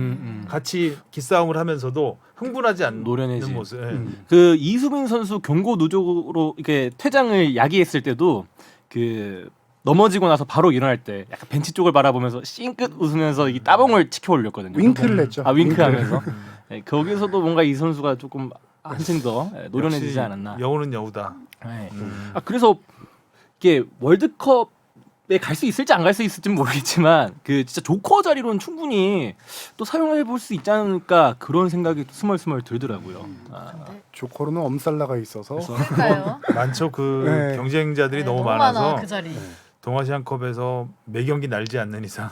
같이 기싸움을 하면서도 흥분하지 않는 노련해지. 모습. 예. 그 이수빈 선수 경고 누적으로 이렇게 퇴장을 야기했을 때도 그 넘어지고 나서 바로 일어날 때 약간 벤치 쪽을 바라보면서 싱긋 웃으면서 이 따봉을 치켜 올렸거든요. 윙크를 했죠. 윙크하면서. 네, 거기서도 뭔가 이 선수가 조금 한층 더 노련해지지 역시 않았나. 여우는 여우다. 네. 그래서 이게 월드컵에 갈 수 있을지 안 갈 수 있을지는 모르겠지만 그 진짜 조커 자리로는 충분히 또 사용해 볼 수 있지 않을까 그런 생각이 스멀스멀 들더라고요. 조커로는 엄살라가 있어서 그러니까요. 많죠. 그 네. 경쟁자들이 네, 너무 많아, 많아서 그 자리. 동아시안컵에서 매 경기 날지 않는 이상.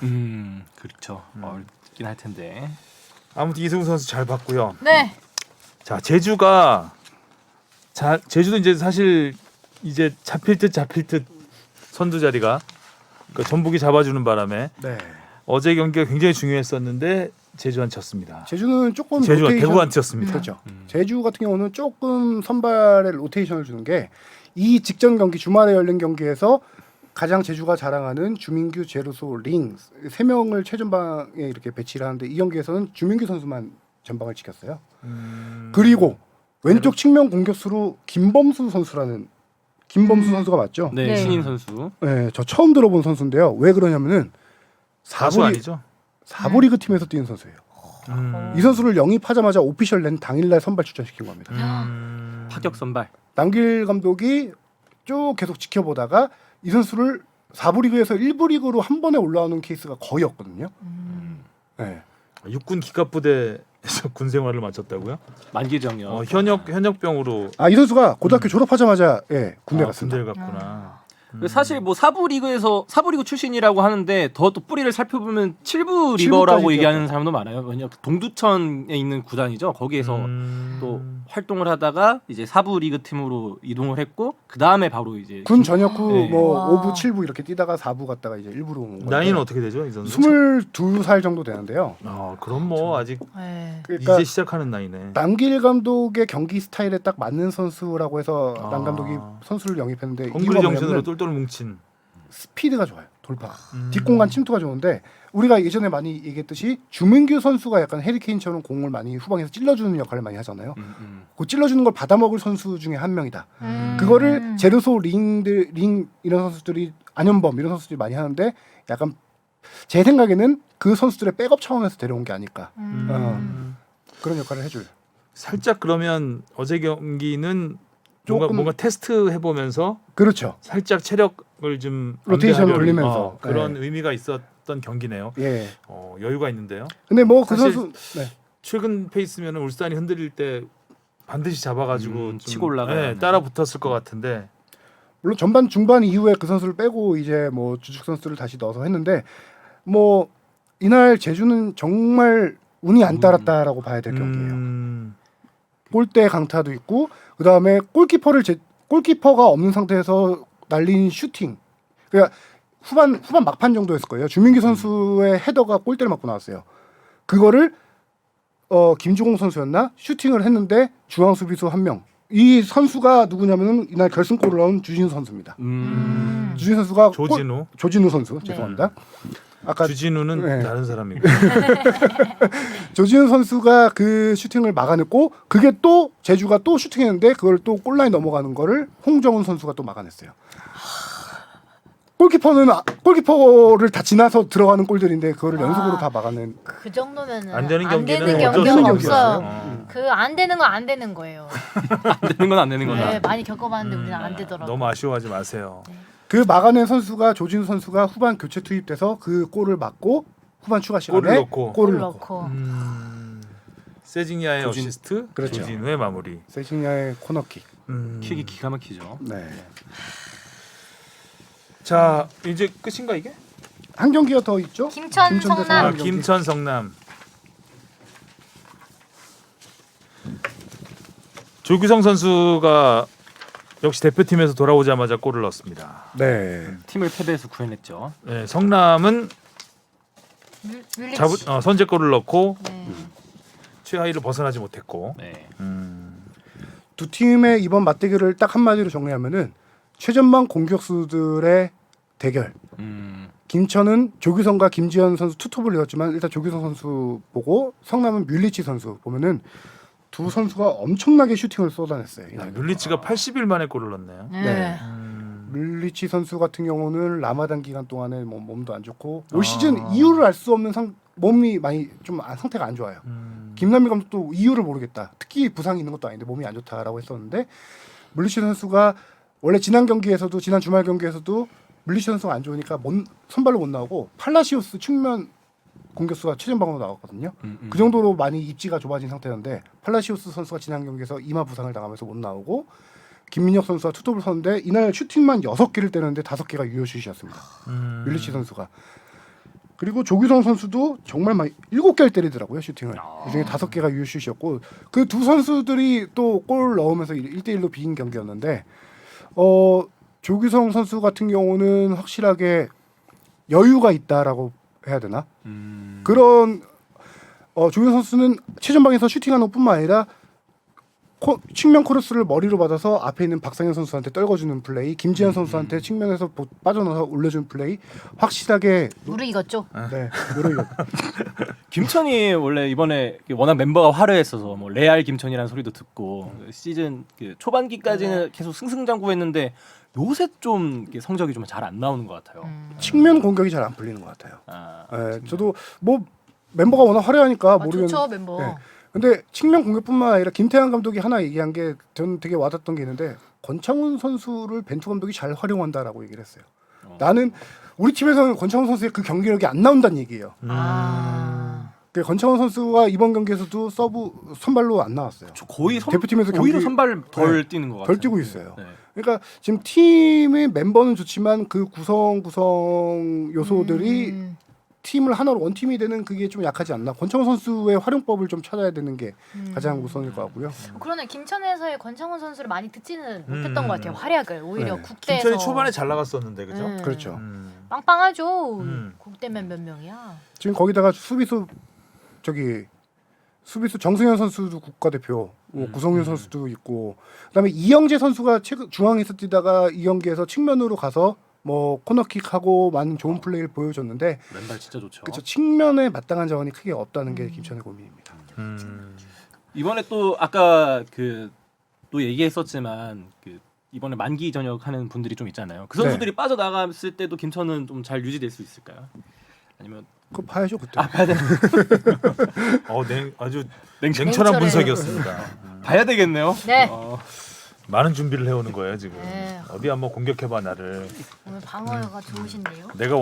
그렇죠. 어렵긴 할 텐데. 아무튼 이승우 선수 잘 봤고요. 네. 자 제주도 이제 사실 이제 잡힐 듯 선두 자리가 그 전북이 잡아주는 바람에 네. 어제 경기가 굉장히 중요했었는데 제주한테 졌습니다. 제주는 조금 제주가 로테이션- 대구한테 졌습니다. 그렇죠. 제주 같은 경우는 조금 선발에 로테이션을 주는 게 이 직전 경기 주말에 열린 경기에서 가장 제주가 자랑하는 주민규, 제루소, 링 3명을 최전방에 이렇게 배치를 하는데 이 경기에서는 주민규 선수만 전방을 지켰어요. 그리고 왼쪽 측면 공격수로 김범수 선수가 맞죠? 네, 네. 신인 선수. 네, 저 처음 들어본 선수인데요. 왜 그러냐면은 사수 아니죠? 4부 리그 팀에서 뛰는 선수예요. 음. 이 선수를 영입하자마자 오피셜 낸 당일날 선발 출전시킨 겁니다. 파격 선발. 남길 감독이 쭉 계속 지켜보다가 이 선수를 4부 리그에서 1부 리그로 한 번에 올라오는 케이스가 거의 없거든요. 네. 육군 기갑부대에서 군 생활을 마쳤다고요? 만기정이요. 현역병으로 이 선수가 고등학교 졸업하자마자 군대 갔습니다. 군대를 갔구나. 사실 뭐 사부 리그 출신이라고 하는데 더 또 뿌리를 살펴보면 7부 칠부까지 리거라고 얘기하는 뛰었죠. 사람도 많아요. 왜냐 동두천에 있는 구단이죠. 거기에서 또 활동을 하다가 이제 4부 리그 팀으로 이동을 했고 그 다음에 바로 이제 군 전역 후 네. 뭐 와. 5부, 7부 이렇게 뛰다가 4부 갔다가 이제 1부로 온 건데 나이는 어떻게 되죠, 이 선수? 22살 정도 되는데요. 그럼 뭐 아직 네. 그러니까 이제 시작하는 나이네. 남길 감독의 경기 스타일에 딱 맞는 선수라고 해서 남 아. 감독이 선수를 영입했는데 헝그리 이유가 정신으로 뭐냐면 똘똘 뭉친. 스피드가 좋아요. 돌파. 뒷공간 침투가 좋은데 우리가 예전에 많이 얘기했듯이 주민규 선수가 약간 해리케인처럼 공을 많이 후방에서 찔러주는 역할을 많이 하잖아요. 그 찔러주는 걸 받아먹을 선수 중에 한 명이다. 그거를 제르소 링 이런 선수들이 안현범 이런 선수들이 많이 하는데 약간 제 생각에는 그 선수들의 백업 차원에서 데려온 게 아닐까. 그런 역할을 해줄. 살짝 그러면 어제 경기는 조금- 뭔가 테스트 해보면서 그렇죠. 살짝 체력을 좀 로테이션을 안배하려는, 돌리면서. 그런 네. 의미가 있었던 있었던 경기네요. 예. 여유가 있는데요. 근데 뭐 그 사실 선수 네. 최근 페이스면 울산이 흔들릴 때 반드시 잡아가지고 좀, 치고 올라가야 따라 붙었을 것 같은데 물론 전반 중반 이후에 그 선수를 빼고 이제 뭐 주축 선수를 다시 넣어서 했는데 뭐 이날 제주는 정말 운이 안 따랐다라고 봐야 될 경기예요. 골대 강타도 있고 그 다음에 골키퍼가 없는 상태에서 날린 슈팅. 그러니까 후반 막판 정도였을 거예요. 주민기 선수의 헤더가 골대를 맞고 나왔어요. 그거를 김주공 선수였나 슈팅을 했는데 중앙 수비수 한 명. 이 선수가 누구냐면은 이날 결승골을 넣은 주진우 선수입니다. 주진우 선수가 조진우 선수 네. 죄송합니다. 아까 주진우는 네. 다른 사람이고 조진우 선수가 그 슈팅을 막아냈고 그게 또 제주가 또 슈팅했는데 그걸 또 골라인 넘어가는 거를 홍정훈 선수가 또 막아냈어요. 골키퍼를 다 지나서 들어가는 골들인데 그거를 연속으로 다 막아낸. 그 정도면은 안 되는 안 되는 경기는 어쩔 경기가 수가 없어요. 없어요. 그 안 되는 건 안 되는 거예요. 안 되는 건 안 되는 거다. 네, 많이 겪어봤는데 우리는 안 되더라고. 너무 아쉬워하지 마세요. 그 막아낸 선수가 조진우 선수가 후반 교체 투입돼서 그 골을 막고 후반 추가 시간에 골을 넣고. 골을 넣고 세징야의 조진- 어시스트, 그렇죠. 조진우의 마무리. 세징야의 코너킥. 킥이 기가 막히죠. 네. 자 이제 끝인가 이게? 한 경기가 더 있죠? 김천 김천 대 성남. 경기. 김천 성남. 조규성 선수가 역시 대표팀에서 돌아오자마자 골을 넣었습니다. 네. 팀을 패배해서 구해냈죠. 네, 성남은 뮬리치. 선제골을 넣고 네. 최하위를 벗어나지 못했고. 네. 두 팀의 이번 맞대결을 딱 한마디로 정리하면은 최전방 공격수들의 대결. 김천은 조규성과 김지현 선수 투톱을 내었지만 일단 조규성 선수 보고 성남은 뮬리치 선수 보면은 두 선수가 엄청나게 슈팅을 쏟아냈어요. 이날. 뮬리치가 80일 만에 골을 넣네요. 네. 뮬리치 선수 같은 경우는 라마단 기간 동안에 뭐 몸도 안 좋고 올 시즌 이유를 알 수 없는 몸이 많이 좀 상태가 안 좋아요. 김남일 감독도 이유를 모르겠다. 특히 부상이 있는 것도 아닌데 몸이 안 좋다라고 했었는데 뮬리치 선수가 원래 지난 주말 경기에서도 뮬리치 선수가 안 좋으니까 선발로 못 나오고 팔라시오스 측면 공격수가 최전방으로 나왔거든요. 그 정도로 많이 입지가 좁아진 상태였는데 팔라시오스 선수가 지난 경기에서 이마 부상을 당하면서 못 나오고 김민혁 선수가 투톱을 섰는데 이날 슈팅만 6개를 때렸는데 5개가 유효슛이었습니다. 뮬리치 선수가. 그리고 조규성 선수도 정말 많이 7개를 때리더라고요, 슈팅을. 그중에 5개가 유효슛이었고 그 두 선수들이 또 골 넣으면서 1대1로 비긴 경기였는데 조규성 선수 같은 경우는 확실하게 여유가 있다라고 해야 되나? 그런 조규성 선수는 최전방에서 슈팅하는 것뿐만 아니라 측면 크로스를 머리로 받아서 앞에 있는 박상현 선수한테 떨궈주는 플레이, 김지현 선수한테 측면에서 빠져나와서 올려주는 플레이 확실하게 무르 익었죠. 네, 노력이 김천이 원래 이번에 워낙 멤버가 화려했어서 뭐 레알 김천이라는 소리도 듣고 시즌 그 초반기까지는 계속 승승장구했는데 요새 좀 성적이 좀 잘 안 나오는 것 같아요. 측면 공격이 잘 안 풀리는 것 같아요. 아, 네, 저도 뭐 멤버가 워낙 화려하니까 모르겠는데 좋죠 멤버. 네. 근데 측면 공격뿐만 아니라 김태환 감독이 하나 얘기한 게 저는 되게 와닿던 게 있는데 권창훈 선수를 벤투 감독이 잘 활용한다라고 얘기를 했어요. 나는 우리 팀에서는 권창훈 선수의 그 경기력이 안 나온다는 얘기예요. 그 권창훈 선수가 이번 경기에서도 선발로 안 나왔어요. 거의 대표팀에서 오히려 경기- 선발 덜 네, 뛰는 것 같아요. 덜 뛰고 있어요. 네. 그러니까 지금 팀의 멤버는 좋지만 그 구성 요소들이 팀을 하나로 원팀이 되는 그게 좀 약하지 않나. 권창훈 선수의 활용법을 좀 찾아야 되는 게 가장 우선일 것 같고요. 그러네 김천에서의 권창훈 선수를 많이 듣지는 못했던 것 같아요. 활약을 오히려 네. 국대에서 김천이 초반에 잘 나갔었는데 그죠? 네. 그렇죠. 빵빵하죠. 국대면 몇 명이야. 지금 거기다가 수비수 정승현 선수도 국가대표, 구성윤 선수도 있고, 그다음에 이영재 선수가 중앙에서 뛰다가 이 경기에서 측면으로 가서 뭐 코너킥하고 많은 좋은 플레이를 보여줬는데, 왼발 진짜 좋죠. 그렇죠. 측면에 마땅한 자원이 크게 없다는 게 김천의 고민입니다. 이번에 또 아까 또 얘기했었지만 이번에 만기 전역 하는 분들이 좀 있잖아요. 그 선수들이 빠져나갔을 때도 김천은 좀 잘 유지될 수 있을까요? 아니면 그거 봐야죠 그때. 봐야 되는 아주 냉철 냉철한 냉철해요. 분석이었습니다. 봐야 되겠네요. 네. 많은 준비를 해오는 거예요 지금. 네. 어디 한번 공격해봐 나를. 오늘 방어가 좋으신데요. 내가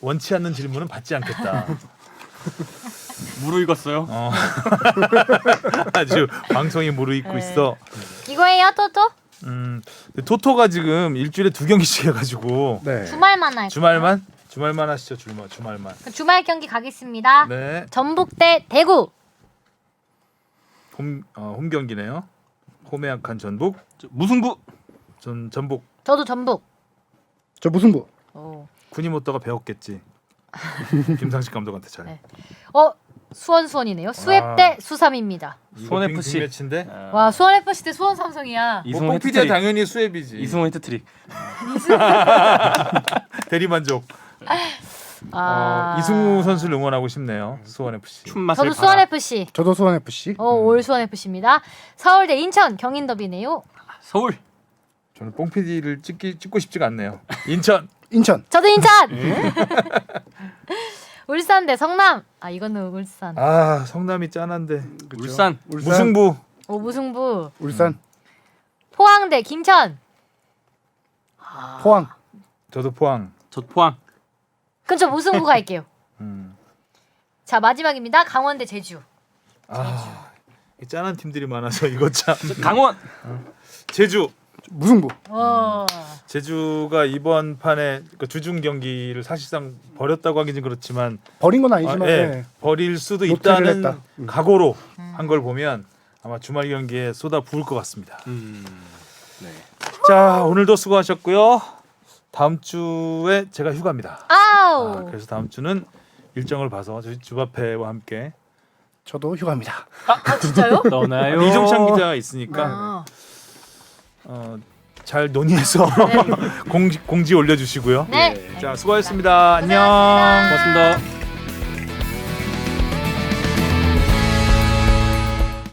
원치 않는 질문은 받지 않겠다. 무르익었어요. 아주 방송이 무르익고 네. 있어. 이거예요, 토토? 토토가 지금 일주일에 2경기씩 해가지고 네. 주말만 할까요? 주말만 하시죠. 주말만. 주말 경기 가겠습니다. 네. 전북 대 대구. 홈 경기네요. 홈에 약한 전북. 무승부. 전북. 저도 전북. 저 무승부. 쿠니모토가 배웠겠지. 김상식 감독한테 잘. 네. 수원이네요. 수협 대 수삼입니다. 수원 FC. 매치인데. 와, 수원 FC 대 수원 삼성이야. 이승우 뽕피디야 헤트트릭. 당연히 수협이지. 이승우 헤트트릭. 대리만족. 이승우 선수를 응원하고 싶네요. 수원 FC. 춤 맛을 저도 봐라. 수원 FC. 저도 수원 FC. 올 수원 FC입니다. 서울 대 인천 경인 더비네요. 서울. 저는 뽕피디를 찍고 싶지가 않네요. 인천. 인천. 저도 인천. 울산 대 성남. 이거는 울산. 성남이 짠한데. 그쵸? 울산. 무승부. 무승부. 울산. 포항 대 김천. 포항. 저도 포항. 저 포항. 그럼 저 무승부 갈게요. 음. 자, 마지막입니다. 강원 대 제주. 이 짠한 팀들이 많아서 이거 참. 강원. 제주. 무승부. 제주가 이번 판에 그 주중 경기를 사실상 버렸다고 하긴 좀 그렇지만 버린 건 아니지만 네. 버릴 수도 로테를 있다는 했다. 각오로 한 걸 보면 아마 주말 경기에 쏟아 부을 것 같습니다. 네. 자, 오늘도 수고하셨고요. 다음 주에 제가 휴가입니다. 아우. 그래서 다음 주는 일정을 봐서 저희 주바페와 함께 저도 휴가입니다. 진짜요? 떠나요. 이종찬 기자가 있으니까 잘 논의해서 공지 올려주시고요. 네. 자, 수고하셨습니다. 안녕. 고맙습니다.